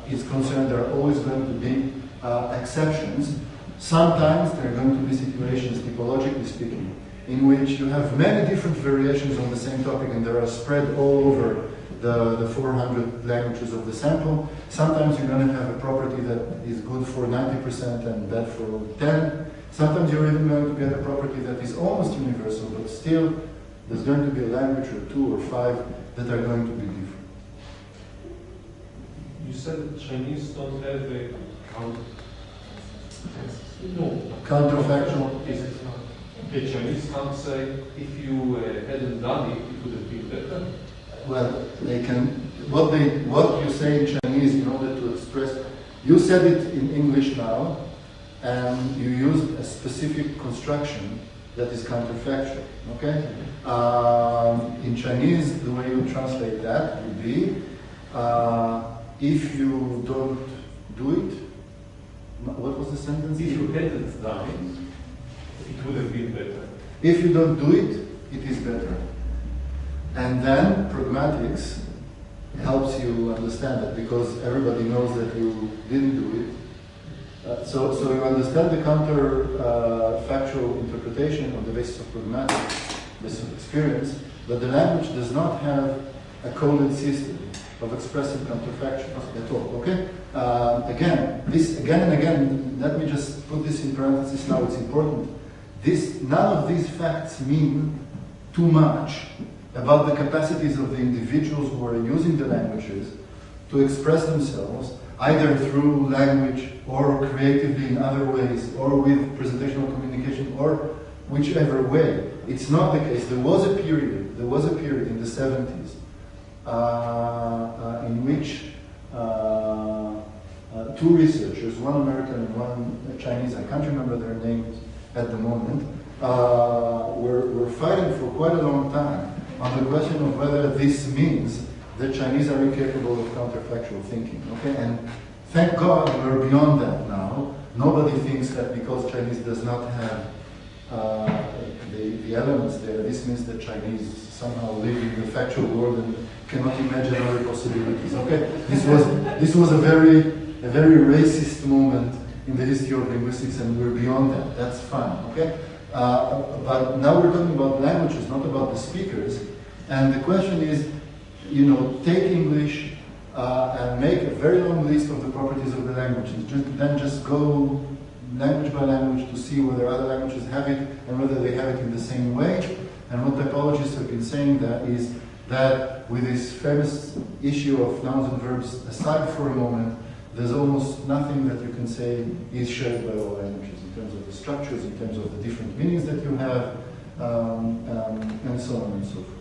is concerned, there are always going to be exceptions. Sometimes there are going to be situations, typologically speaking, in which you have many different variations on the same topic and they are spread all over the 400 languages of the sample. Sometimes you're going to have a property that is good for 90% and bad for 10. Sometimes you're even going to get a property that is almost universal, but still there's going to be a language or 2 or 5 that are going to be different. You said that Chinese don't have a counterfactual. The Chinese can't say if you hadn't done it, it would have been better. Well, they can. What you say in Chinese in order to express. You said it in English now, and you used a specific construction that is counterfactual. Okay. In Chinese, the way you translate that would be. If you don't do it, what was the sentence? If you hadn't done it, it would have been better. If you don't do it, it is better. And then pragmatics helps you understand that because everybody knows that you didn't do it. So you understand the counterfactual interpretation on the basis of pragmatics, basis of experience, but the language does not have a coded system of expressive counterfactuals at all, okay? Again, let me just put this in parentheses now, it's important. None of these facts mean too much about the capacities of the individuals who are using the languages to express themselves either through language or creatively in other ways or with presentational communication or whichever way. It's not the case. There was a period in the 70s in which two researchers, one American and one Chinese, I can't remember their names at the moment, were fighting for quite a long time on the question of whether this means that Chinese are incapable of counterfactual thinking. Okay, and thank God we're beyond that now. Nobody thinks that because Chinese does not have the elements there, this means that Chinese somehow live in the factual world and cannot imagine other possibilities. Okay, this was a very racist moment in the history of linguistics, and we're beyond that. That's fine. Okay, but now we're talking about languages, not about the speakers. And the question is, you know, take English and make a very long list of the properties of the languages. Then just go language by language to see whether other languages have it and whether they have it in the same way. And what typologists have been saying that is that with this famous issue of nouns and verbs aside for a moment, there's almost nothing that you can say is shared by all languages in terms of the structures, in terms of the different meanings that you have, and so on and so forth.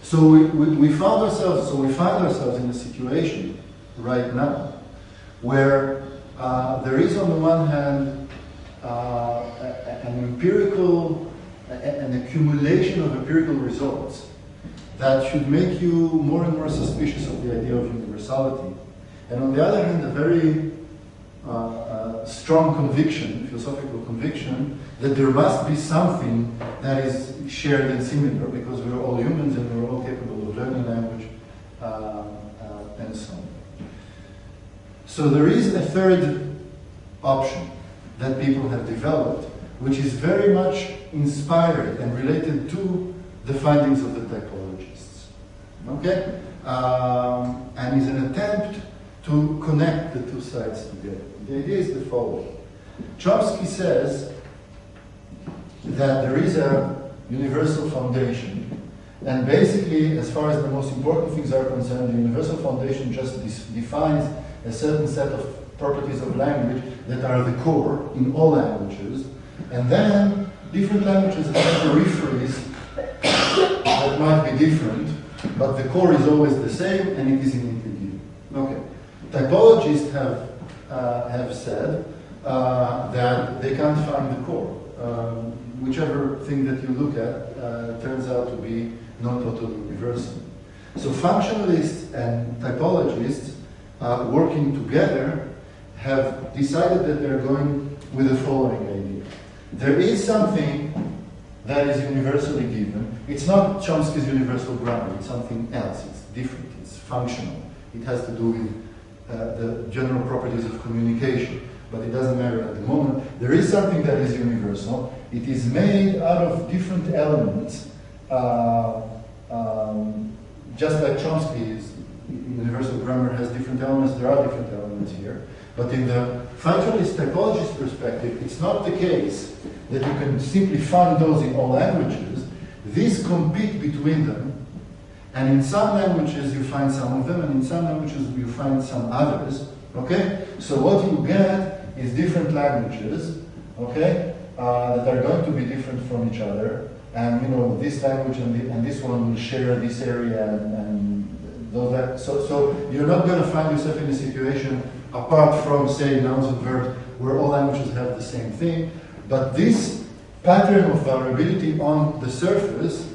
So we find ourselves in a situation right now where there is on the one hand an accumulation of empirical results that should make you more and more suspicious of the idea of universality. And on the other hand, a very strong conviction, philosophical conviction, that there must be something that is shared and similar, because we're all humans and we're all capable of learning language, and so on. So there is a third option that people have developed, which is very much inspired and related to the findings of the typologists. Okay? And is an attempt to connect the two sides together. The idea is the following. Chomsky says that there is a universal foundation, and basically, as far as the most important things are concerned, the universal foundation just defines a certain set of properties of language that are the core in all languages, and then different languages have peripheries that might be different, but the core is always the same, and it is innately given. Okay. Typologists have said that they can't find the core. Whichever thing that you look at turns out to be non-totally universal. So functionalists and typologists working together have decided that they're going with the following idea. There is something that is universally given. It's not Chomsky's universal grammar, it's something else, it's different, it's functional. It has to do with the general properties of communication, but it doesn't matter at the moment. There is something that is universal. It is made out of different elements, just like Chomsky's universal grammar has different elements, there are different elements here. But in the functionalist typologist perspective, it's not the case that you can simply find those in all languages. These compete between them. And in some languages you find some of them, and in some languages you find some others. Okay? So what you get is different languages, okay, that are going to be different from each other. And you know, this language and this one will share this area, and those that. So you're not going to find yourself in a situation apart from, say, nouns and verbs, where all languages have the same thing. But this pattern of variability on the surface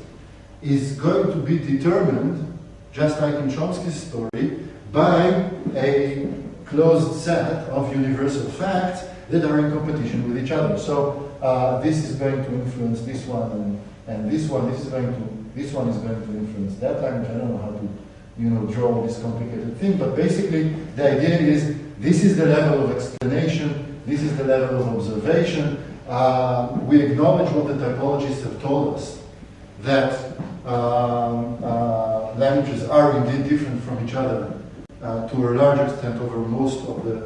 is going to be determined, just like in Chomsky's story, by a closed set of universal facts that are in competition with each other. So this is going to influence this one, and this one. This one is going to influence that language. I don't know how to, you know, draw this complicated thing, but basically the idea is this is the level of explanation. This is the level of observation. We acknowledge what the typologists have told us, that languages are indeed different from each other to a large extent over most of the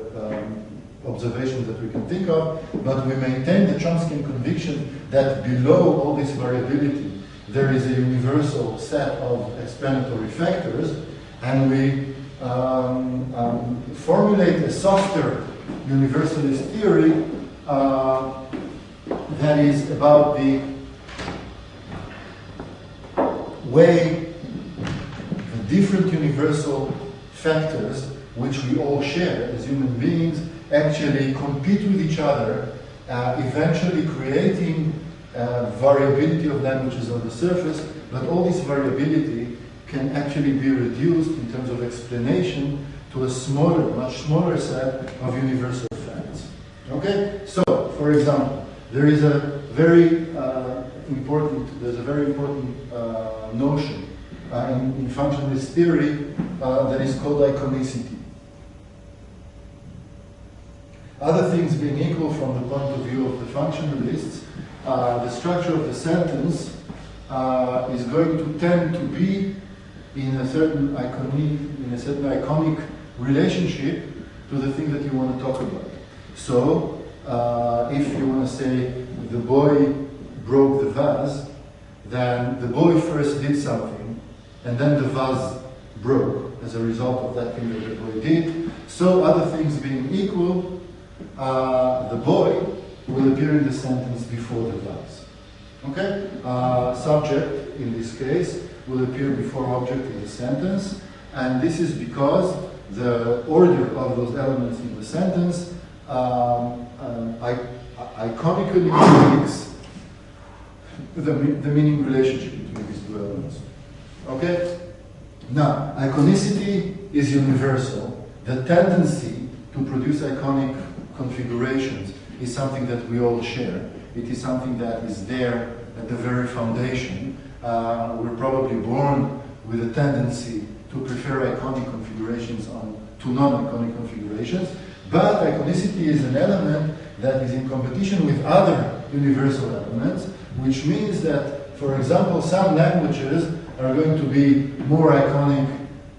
observations that we can think of, but we maintain the Chomskyan conviction that below all this variability there is a universal set of explanatory factors, and we formulate a softer universalist theory that is about the way different universal factors which we all share as human beings actually compete with each other, eventually creating variability of languages on the surface, but all this variability can actually be reduced in terms of explanation to a smaller, much smaller set of universal facts. Okay? So, for example, there is a very important notion in functionalist theory that is called iconicity. Other things being equal from the point of view of the functionalists, the structure of the sentence is going to tend to be in a certain iconic relationship to the thing that you want to talk about. So, if you want to say the boy broke the vase, then the boy first did something, and then the vase broke as a result of that thing that the boy did. So, other things being equal, the boy will appear in the sentence before the vase. Okay? Subject, in this case, will appear before object in the sentence, and this is because the order of those elements in the sentence iconically mimics the meaning relationship between these two elements. Okay? Now, iconicity is universal. The tendency to produce iconic configurations is something that we all share. It is something that is there at the very foundation. We're probably born with a tendency to prefer iconic configurations to non-iconic configurations, but iconicity is an element that is in competition with other universal elements, which means that, for example, some languages are going to be more iconic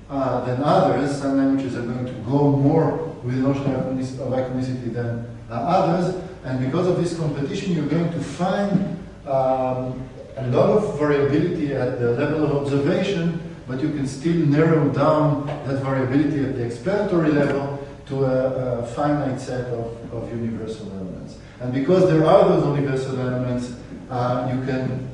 than others. Some languages are going to go more with the notion of iconicity than others, and because of this competition, you're going to find a lot of variability at the level of observation, but you can still narrow down that variability at the explanatory level to a finite set of universal elements. And because there are those universal elements, you can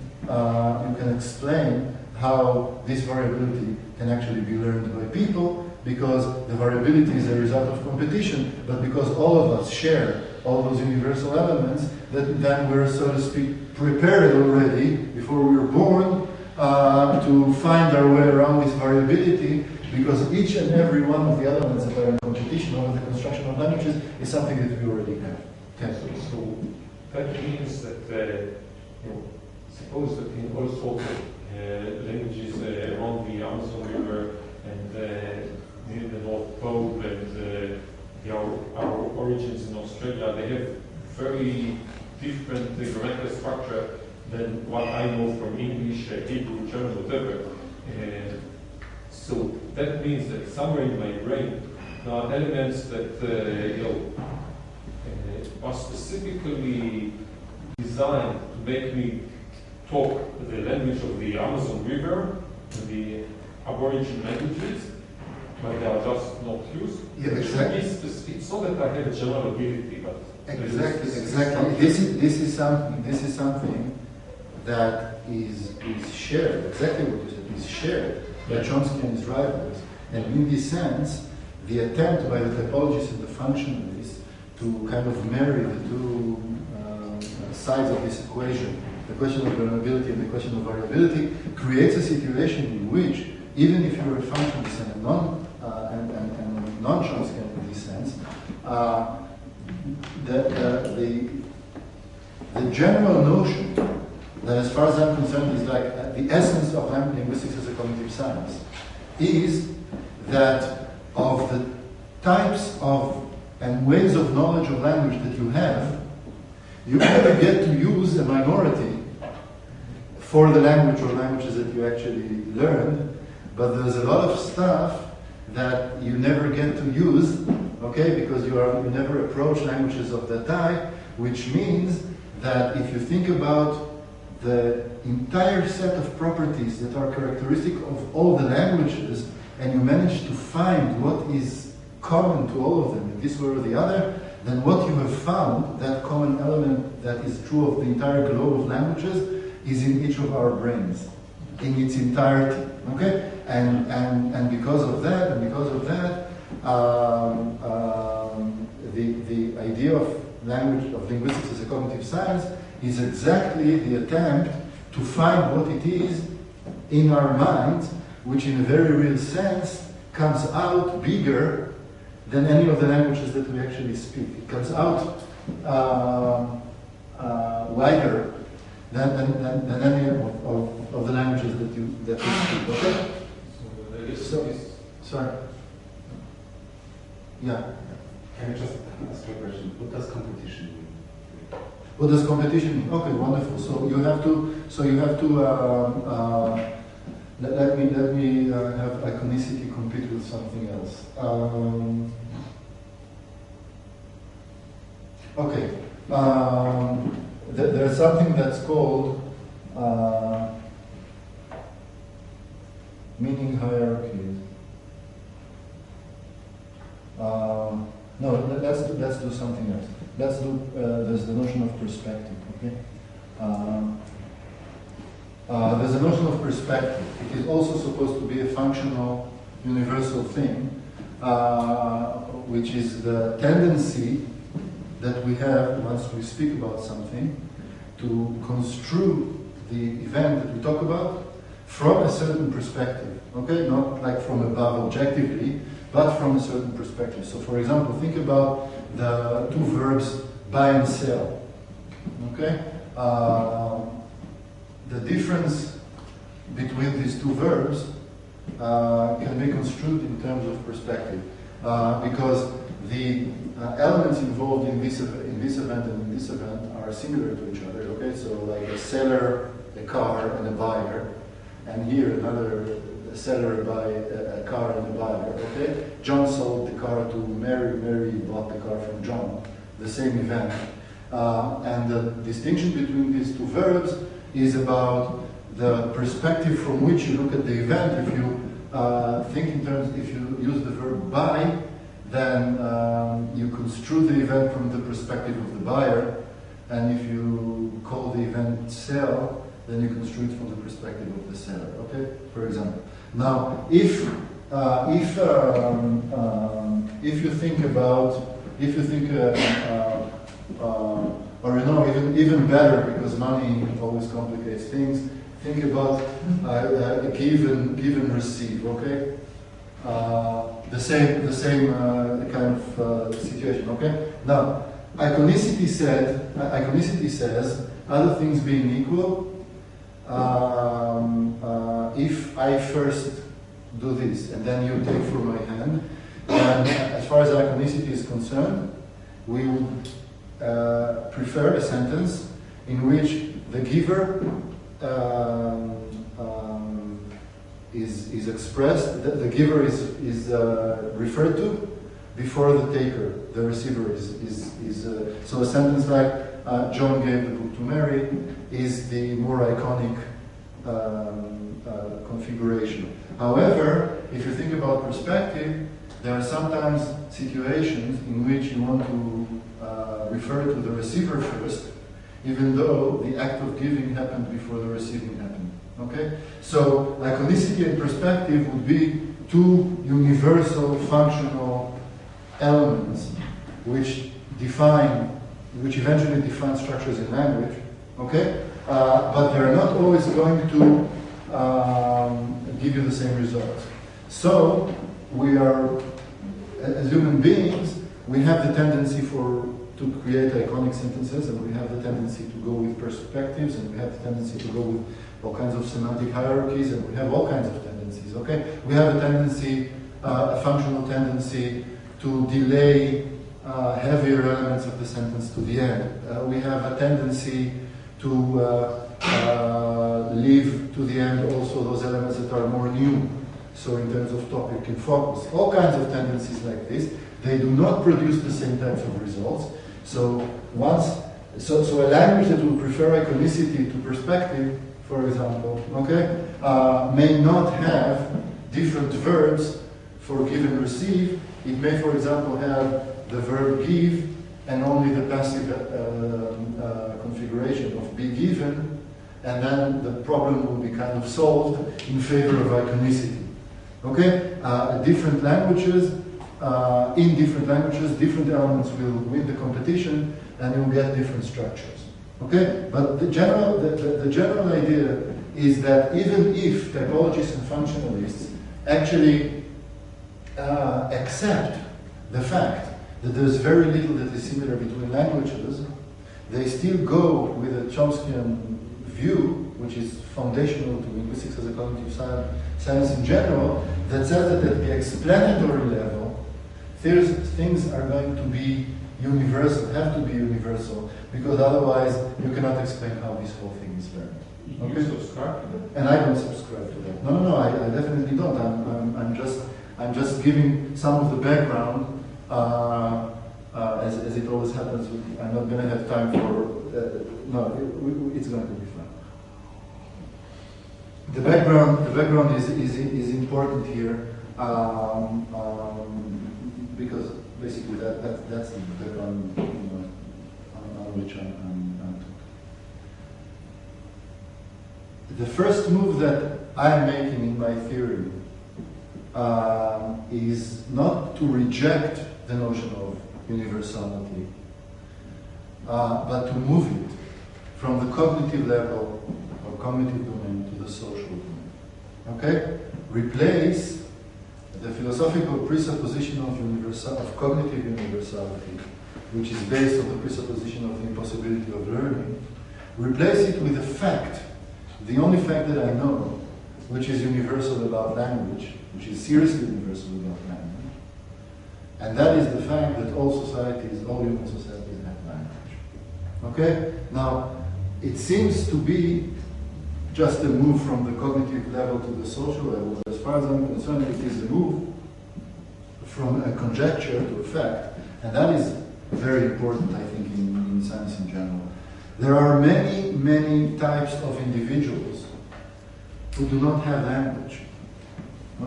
explain how this variability can actually be learned by people, because the variability is a result of competition, but because all of us share all those universal elements, then we're, so to speak, prepared already before we were born to find our way around this variability, because each and every one of the elements that are in competition over the construction of languages is something that we already have. Okay. So that means that suppose that in all sorts of languages around the Amazon River and near the North Pole and our origins in Australia, they have very different grammatical structure than what I know from English, Hebrew, German, whatever. So that means that somewhere in my brain there are elements that are specifically designed to make me talk the language of the Amazon River, the Aboriginal languages, but they are just not used. Yeah, exactly. It's not that I have a general ability, but exactly. This is something that is shared. Exactly what you said is shared by Chomsky and his rivals, and in this sense, the attempt by the typologists and the functionalists to kind of marry the two sides of this equation, the question of learnability and the question of variability, creates a situation in which, even if you're a functionalist and a non-Chomsky in this sense, the general notion that, as far as I'm concerned, is like the essence of linguistics as a cognitive science, is that of the types of and ways of knowledge of language that you have, you only get to use a minority for the language or languages that you actually learned, but there's a lot of stuff that you never get to use, okay, because you never approach languages of that type, which means that if you think about the entire set of properties that are characteristic of all the languages, and you manage to find what is common to all of them in this way or the other, then what you have found, that common element that is true of the entire globe of languages, is in each of our brains, in its entirety, okay? And because of that, the idea of language, of linguistics as a cognitive science, is exactly the attempt to find what it is in our minds, which in a very real sense comes out bigger than any of the languages that we actually speak. It comes out wider than any of the languages that we speak. Okay? Sorry. Yeah. Can I just ask you a question? What does competition mean? What does competition mean? Okay, wonderful. So you have to. Let me have iconicity compete with something else. Okay. There's something that's called meaning hierarchies. No, let's do something else. Let's do, there's the notion of perspective, okay? There's a notion of perspective. It is also supposed to be a functional, universal thing, which is the tendency that we have once we speak about something to construe the event that we talk about from a certain perspective, okay? Not like from above objectively, but from a certain perspective. So for example, think about the two verbs buy and sell, okay? The difference between these two verbs can be construed in terms of perspective, because the elements involved in this event and in this event are similar to each other, okay? So like a seller, a car, and a buyer, and here another seller buy a car and a buyer, okay? John sold the car to Mary, Mary bought the car from John, the same event. And the distinction between these two verbs is about the perspective from which you look at the event. If you think in terms, if you use the verb buy, then you construe the event from the perspective of the buyer, and if you call the event sell, then you construe it from the perspective of the seller, okay? For example. Now, if you think about, or you know, even better, because money always complicates things, think about give and receive, okay? The same kind of situation, okay? Now, iconicity says, other things being equal, if I first do this and then you take from my hand, then as far as iconicity is concerned, we would prefer a sentence in which the giver is expressed, the giver is referred to before the taker, the receiver is so a sentence like John gave the book to Mary is the more iconic configuration. However, if you think about perspective, there are sometimes situations in which you want to refer to the receiver first, even though the act of giving happened before the receiving happened. Okay? So, iconicity and perspective would be two universal functional elements which eventually define structures in language. Okay? But they're not always going to give you the same results. So, we are, as human beings, we have the tendency to create iconic sentences, and we have the tendency to go with perspectives, and we have the tendency to go with all kinds of semantic hierarchies, and we have all kinds of tendencies, okay? We have a tendency, a functional tendency to delay heavier elements of the sentence to the end. We have a tendency to leave to the end also those elements that are more new. So in terms of topic and focus, all kinds of tendencies like this, they do not produce the same types of results. So a language that will prefer iconicity to perspective, for example, okay, may not have different verbs for give and receive. It may, for example, have the verb give and only the passive configuration of be given, and then the problem will be kind of solved in favor of iconicity. Okay, different languages, in different languages, different elements will win the competition, and you'll get different structures. Okay, but the general idea is that even if typologists and functionalists actually accept the fact that there's very little that is similar between languages, they still go with a Chomskyan view, which is foundational to linguistics as a cognitive science in general, that says that at the explanatory level, things are going to be universal, have to be universal, because otherwise you cannot explain how this whole thing is learned. Okay? You subscribe to that? And I don't subscribe to that. No, I definitely don't. I'm just giving some of the background, as it always happens. I'm not going to have time for. It's going to be fun. The background is important here because basically that's the background on which I'm talking. The first move that I'm making in my theory is not to reject the notion of universality, but to move it from the cognitive level or cognitive domain to the social domain. Okay? Replace the philosophical presupposition of cognitive universality, which is based on the presupposition of the impossibility of learning. Replace it with a fact, the only fact that I know, which is universal about language, which is seriously universal about language, and that is the fact that all societies, all human societies have language. Okay? Now, it seems to be just a move from the cognitive level to the social level. As far as I'm concerned, it is a move from a conjecture to a fact, and that is very important, I think, in science in general. There are many, many types of individuals who do not have language.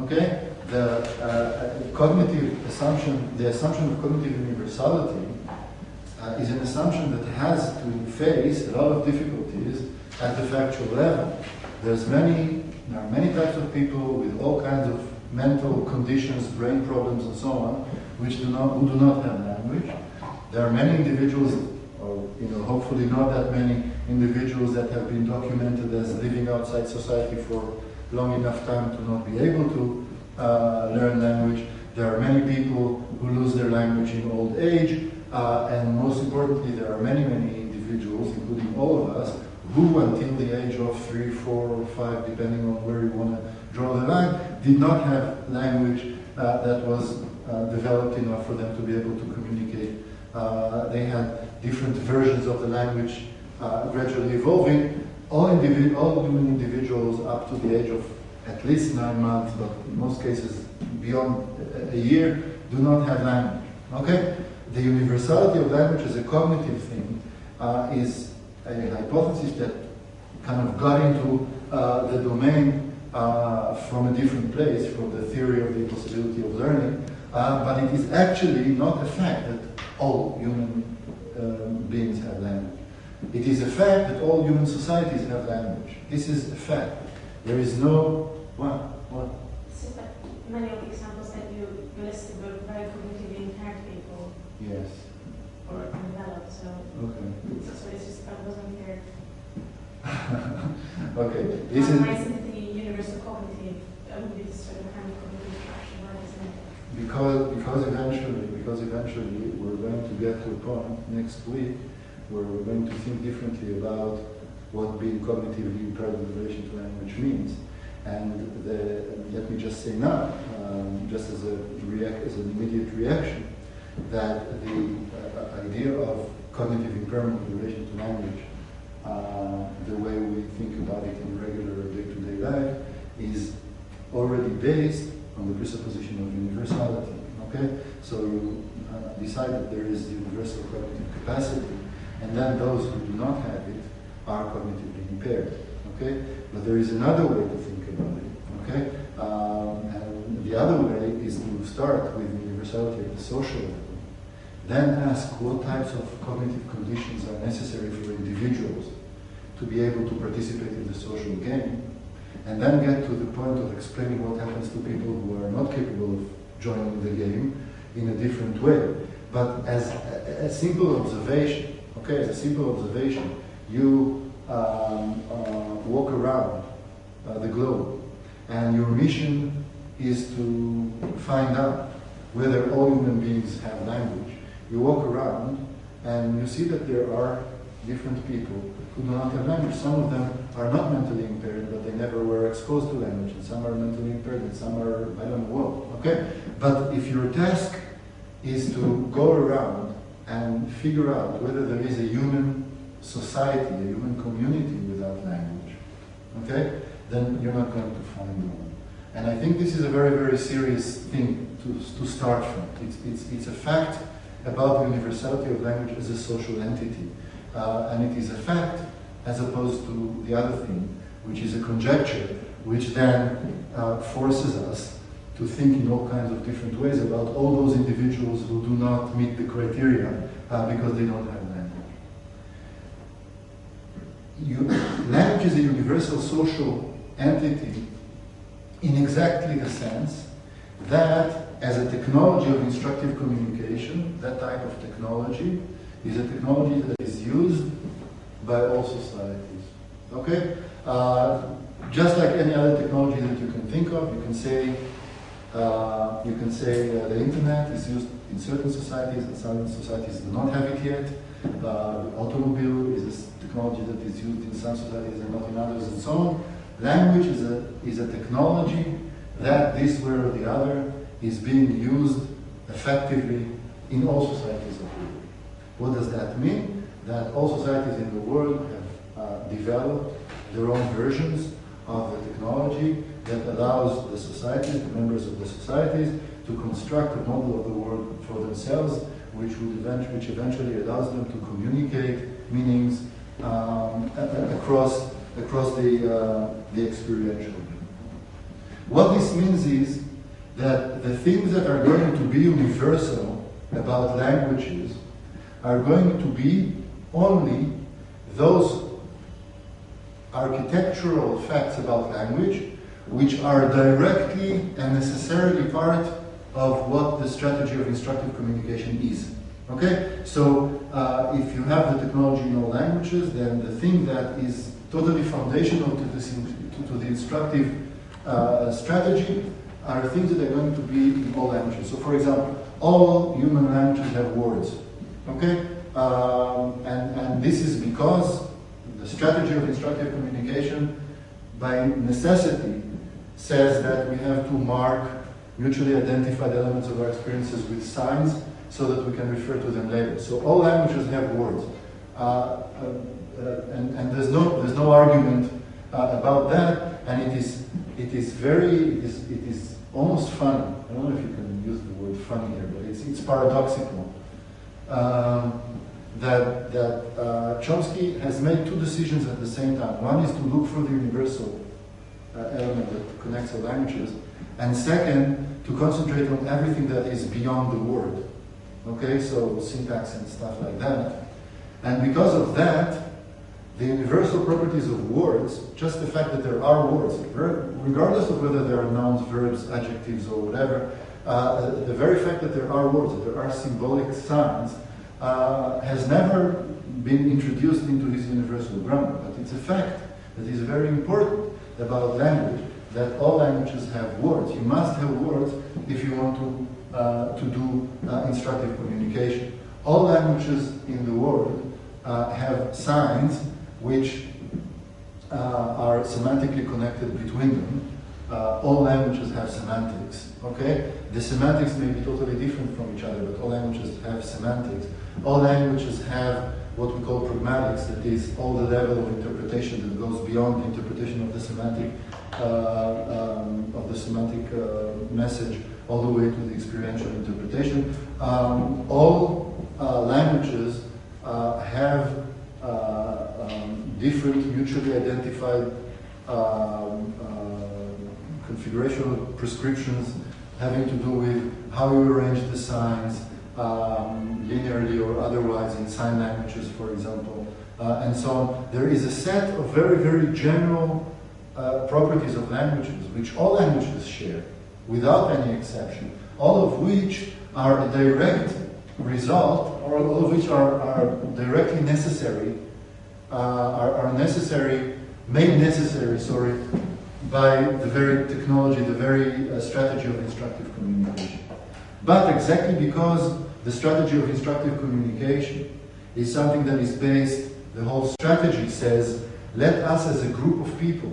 Okay? The cognitive assumption, the assumption of cognitive universality is an assumption that has to face a lot of difficulties at the factual level. There are many types of people with all kinds of mental conditions, brain problems, and so on, who do not have language. There are many individuals, or hopefully not that many individuals, that have been documented as living outside society for long enough time to not be able to learn language. There are many people who lose their language in old age, and most importantly, there are many, many individuals, including all of us, who until the age of 3, 4, or 5, depending on where you want to draw the line, did not have language that was developed enough for them to be able to communicate. They had different versions of the language gradually evolving. All human individuals up to the age of at least 9 months, but in most cases beyond a year, do not have language. Okay? The universality of language as a cognitive thing is a hypothesis that kind of got into the domain from a different place, from the theory of the impossibility of learning, but it is actually not a fact that all human beings have language. It is a fact that all human societies have language. This is a fact. There is no... What? So, but many of the examples that you listed were very cognitively impaired people. Yes. Or undeveloped, so... Okay. So it's just, I wasn't here. Okay. This is... Why isn't the universal cognitive would be the sort of kind of cognitive structure? Why isn't it? Because eventually we're going to get to a point next week where we're going to think differently about what being cognitively impaired in relation to language means. And let me just say now, just as an immediate reaction, that the idea of cognitive impairment in relation to language, the way we think about it in regular day-to-day life, is already based on the presupposition of universality. Okay, so you decide that there is universal cognitive capacity, and then those who do not have it are cognitively impaired. Okay, but there is another way to think about it. Okay, and the other way is to start with universality at the social level, then ask what types of cognitive conditions are necessary for individuals to be able to participate in the social game, and then get to the point of explaining what happens to people who are not capable of joining the game in a different way. But as a simple observation, okay, as a simple observation, you walk around the globe, and your mission is to find out whether all human beings have language. You walk around and you see that there are different people who do not have language. Some of them are not mentally impaired, but they never were exposed to language, and some are mentally impaired, and some are, I don't know what, okay? But if your task is to go around and figure out whether there is a human society, a human community without language, okay, then you're not going to find one. And I think this is a very, very serious thing to start from. It's a fact about the universality of language as a social entity. And it is a fact as opposed to the other thing, which is a conjecture, which then forces us to think in all kinds of different ways about all those individuals who do not meet the criteria because they don't have language. Language is a universal social entity in exactly the sense that as a technology of instructive communication, that type of technology is a technology that is used by all societies. Okay? Just like any other technology that you can think of, you can say the internet is used in certain societies, and some societies do not have it yet. The automobile is a technology that is used in some societies and not in others, and so on. Language is a technology that, this way or the other, is being used effectively in all societies of the world. What does that mean? That all societies in the world have developed their own versions of the technology that allows the societies, the members of the societies, to construct a model of the world for themselves, which eventually allows them to communicate meanings across the experiential. What this means is that the things that are going to be universal about languages are going to be only those architectural facts about language which are directly and necessarily part of what the strategy of instructive communication is. Okay? So if you have the technology in all languages, then the thing that is totally foundational to the instructive strategy are things that are going to be in all languages. So for example, all human languages have words. Okay? And this is because the strategy of instructive communication, by necessity, says that we have to mark mutually identified elements of our experiences with signs so that we can refer to them later. So all languages have words. And there's no argument about that, and it is almost funny. I don't know if you can use the word funny here, but it's paradoxical. That Chomsky has made two decisions at the same time. One is to look for the universal element that connects all languages, and second, to concentrate on everything that is beyond the word. Okay, so syntax and stuff like that. And because of that, the universal properties of words, just the fact that there are words, regardless of whether there are nouns, verbs, adjectives, or whatever, the very fact that there are words, that there are symbolic signs, has never been introduced into his universal grammar. But it's a fact that is very important about language, that all languages have words. You must have words if you want to do instructive communication. All languages in the world have signs which are semantically connected between them. All languages have semantics, okay? The semantics may be totally different from each other, but all languages have semantics. All languages have what we call pragmatics, that is all the level of interpretation that goes beyond the interpretation of the semantic message all the way to the experiential interpretation. All languages have different mutually identified configurational prescriptions having to do with how you arrange the signs, linearly or otherwise in sign languages, for example, and so on. There is a set of very, very general properties of languages, which all languages share, without any exception, all of which are a direct result, or all of which are directly necessary, made necessary, by the very technology, the very strategy of instructive communication. But exactly because the strategy of instructive communication is something that is based, the whole strategy says, let us as a group of people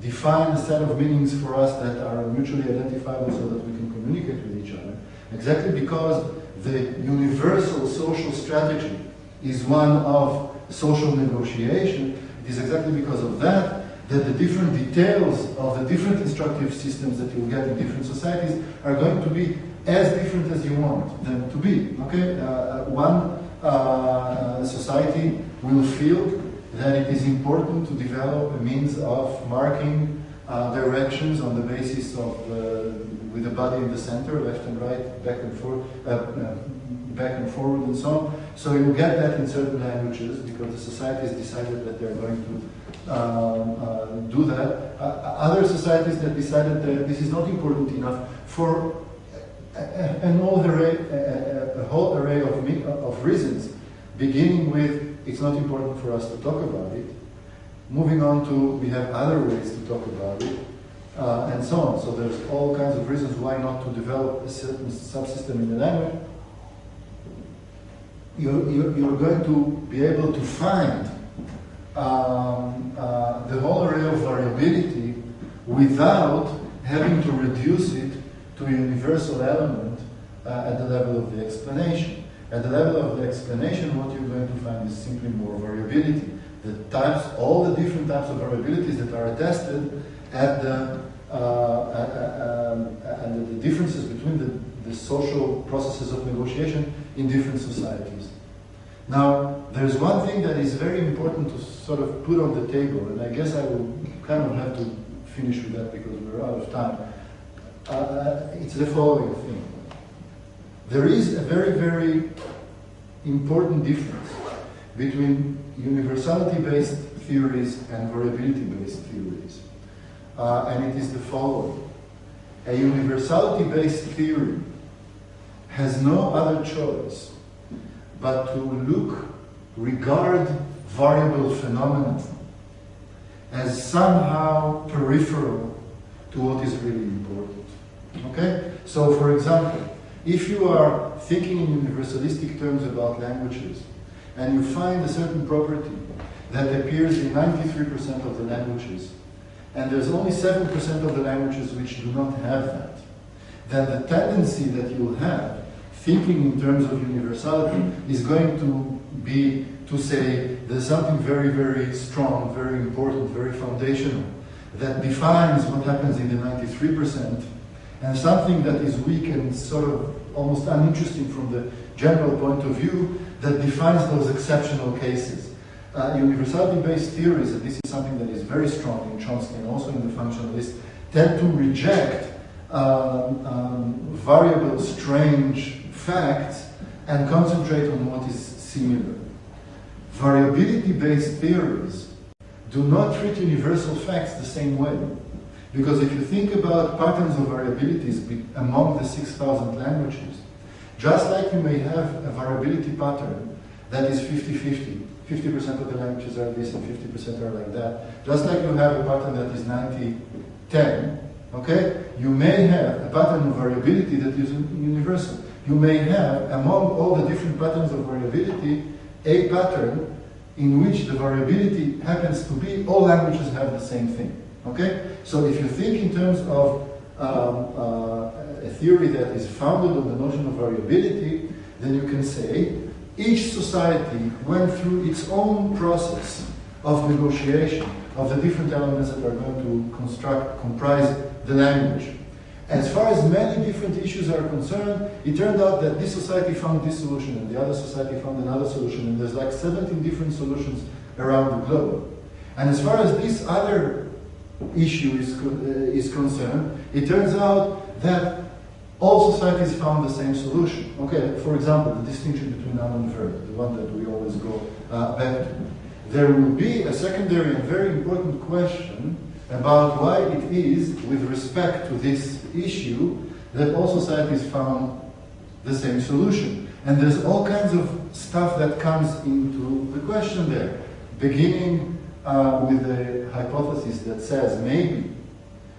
define a set of meanings for us that are mutually identifiable so that we can communicate with each other. Exactly because the universal social strategy is one of social negotiation, it is exactly because of that that the different details of the different instructive systems that you'll get in different societies are going to be as different as you want them to be. Okay, one society will feel that it is important to develop a means of marking directions on the basis of with the body in the center, left and right, back and forth, back and forward, and so on. So you get that in certain languages because the society has decided that they're going to do that. Other societies that decided that this is not important enough for a whole array of reasons, beginning with it's not important for us to talk about it, moving on to we have other ways to talk about it, and so on. So there's all kinds of reasons why not to develop a certain subsystem in the language. You're going to be able to find the whole array of variability without having to reduce it to a universal element at the level of the explanation. At the level of the explanation, what you're going to find is simply more variability. The types, all the different types of variabilities that are attested at the differences between the social processes of negotiation in different societies. Now, there's one thing that is very important to sort of put on the table, and I guess I will kind of have to finish with that because we're out of time. It's the following thing. There is a very, very important difference between universality-based theories and variability-based theories. And it is the following. A universality-based theory has no other choice but to regard variable phenomena as somehow peripheral to what is really important. Okay? So, for example, if you are thinking in universalistic terms about languages, and you find a certain property that appears in 93% of the languages, and there's only 7% of the languages which do not have that, then the tendency that you'll have, thinking in terms of universality, is going to be to say there's something very, very strong, very important, very foundational, that defines what happens in the 93%, and something that is weak and sort of almost uninteresting from the general point of view that defines those exceptional cases. Universality-based theories, and this is something that is very strong in Chomsky and also in the functionalists, tend to reject variable, strange facts and concentrate on what is similar. Variability-based theories do not treat universal facts the same way. Because if you think about patterns of variabilities among the 6,000 languages, just like you may have a variability pattern that is 50-50, 50% of the languages are this and 50% are like that, just like you have a pattern that is 90-10, okay? You may have a pattern of variability that is universal. You may have, among all the different patterns of variability, a pattern in which the variability happens to be all languages have the same thing. Okay? So if you think in terms of a theory that is founded on the notion of variability, then you can say each society went through its own process of negotiation of the different elements that are going to comprise the language. As far as many different issues are concerned, it turned out that this society found this solution and the other society found another solution, and there's like 17 different solutions around the globe. And as far as this other issue is concerned, it turns out that all societies found the same solution. Okay, for example, the distinction between noun and verb, the one that we always go back to. There will be a secondary and very important question about why it is, with respect to this issue, that all societies found the same solution. And there's all kinds of stuff that comes into the question there, beginning with the hypothesis that says maybe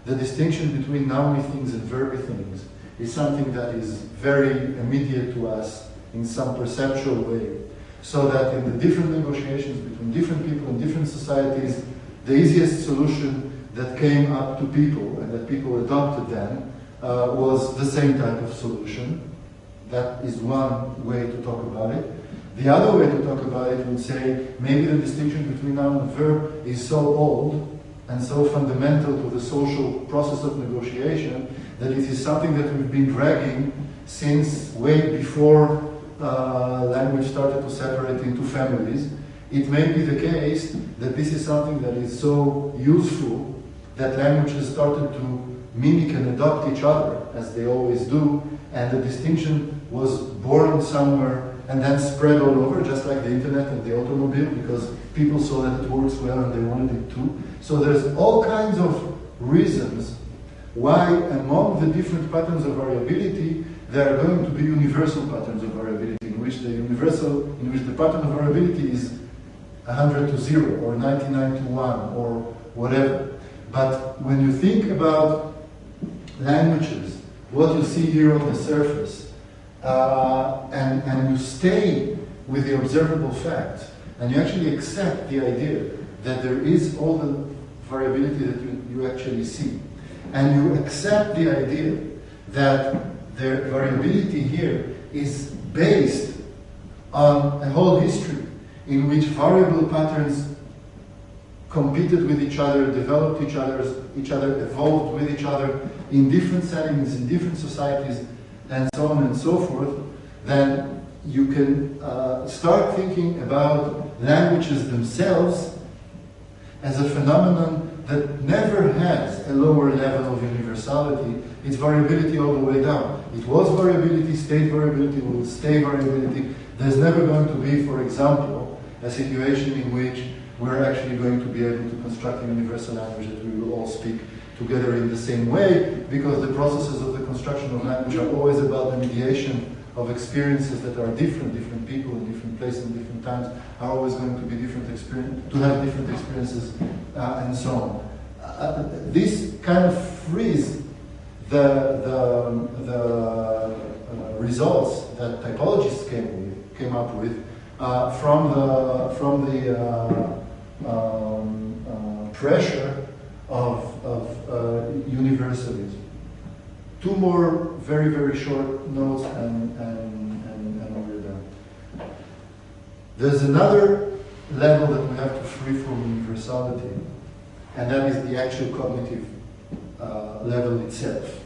the distinction between noun things and verb things is something that is very immediate to us in some perceptual way, so that in the different negotiations between different people in different societies, the easiest solution that came up to people and that people adopted then was the same type of solution. That is one way to talk about it. The other way to talk about it would say maybe the distinction between noun and verb is so old and so fundamental to the social process of negotiation that it is something that we've been dragging since way before language started to separate into families. It may be the case that this is something that is so useful that languages started to mimic and adopt each other, as they always do, and the distinction was born somewhere and then spread all over, just like the internet and the automobile, because people saw that it works well and they wanted it too. So there's all kinds of reasons why among the different patterns of variability, there are going to be universal patterns of variability, in which the pattern of variability is 100 to 0 or 99 to 1 or whatever. But when you think about languages, what you see here on the surface, and you stay with the observable fact, and you actually accept the idea that there is all the variability that you actually see, and you accept the idea that the variability here is based on a whole history in which variable patterns competed with each other, developed each other, evolved with each other in different settings, in different societies, and so on and so forth, then you can start thinking about languages themselves as a phenomenon that never has a lower level of universality. It's variability all the way down. It was variability, stayed variability, will stay variability. There's never going to be, for example, a situation in which we're actually going to be able to construct a universal language that we will all speak together in the same way, because the processes of the construction of language are always about the mediation of experiences that are different people in different places and different times are always going to be different experiences, and so on. This kind of frees the results that typologists came up with from the pressure of universalism. Two more very, very short notes and we're done. There's another level that we have to free from universality, and that is the actual cognitive level itself.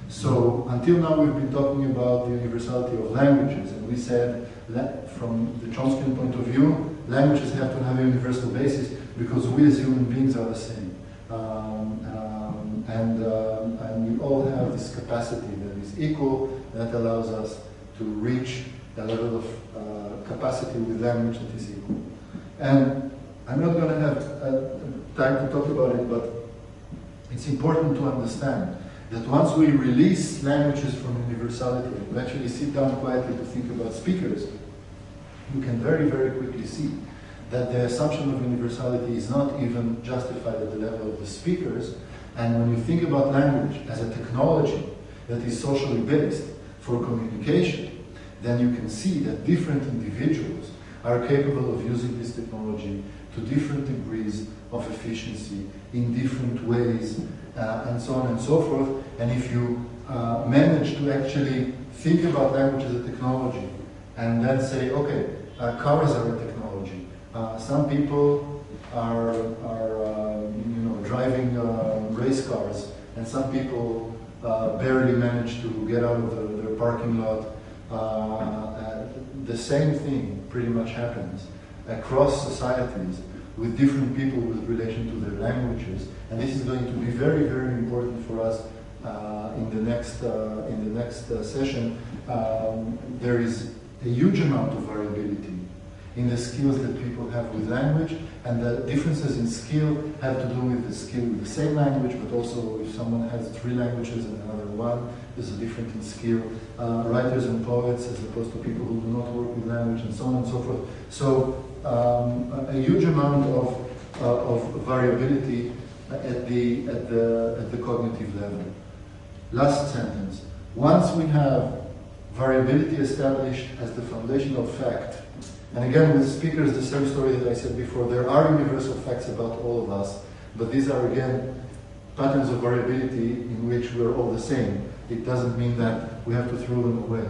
So until now we've been talking about the universality of languages, and we said that from the Chomskyan point of view, languages have to have a universal basis because we as human beings are the same. And we all have this capacity that is equal, that allows us to reach a level of capacity with language that is equal. And I'm not going to have time to talk about it, but it's important to understand that once we release languages from universality, and we actually sit down quietly to think about speakers, you can very, very quickly see that the assumption of universality is not even justified at the level of the speakers. And when you think about language as a technology that is socially based for communication, then you can see that different individuals are capable of using this technology to different degrees of efficiency in different ways, and so on and so forth. And if you manage to actually think about language as a technology and then say, okay, cars are a technology. Some people are driving race cars, and some people barely manage to get out of their parking lot. The same thing pretty much happens across societies with different people with relation to their languages, and this is going to be very, very important for us in the next session. There is a huge amount of variability in the skills that people have with language, And the differences in skill have to do with the skill with the same language, but also if someone has 3 languages and another one, there's a difference in skill. Writers and poets as opposed to people who do not work with language, and so on and so forth. So a huge amount of variability at the cognitive level. Last sentence. Once we have variability established as the foundational fact, and again with speakers, the same story that I said before, there are universal facts about all of us, but these are again patterns of variability in which we're all the same. It doesn't mean that we have to throw them away.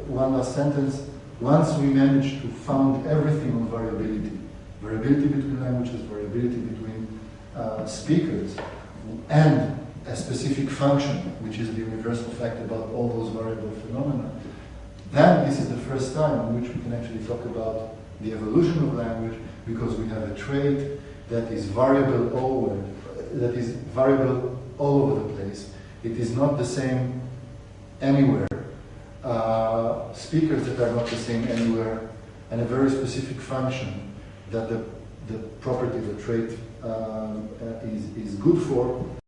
One last sentence. Once we manage to found everything on variability, variability between languages, variability between speakers, and a specific function, which is the universal fact about all those variable phenomena, then this is the first time in which we can actually talk about the evolution of language, because we have a trait that is variable all over the place. It is not the same anywhere. Speakers that are not the same anywhere, and a very specific function that the property, the trait is good for,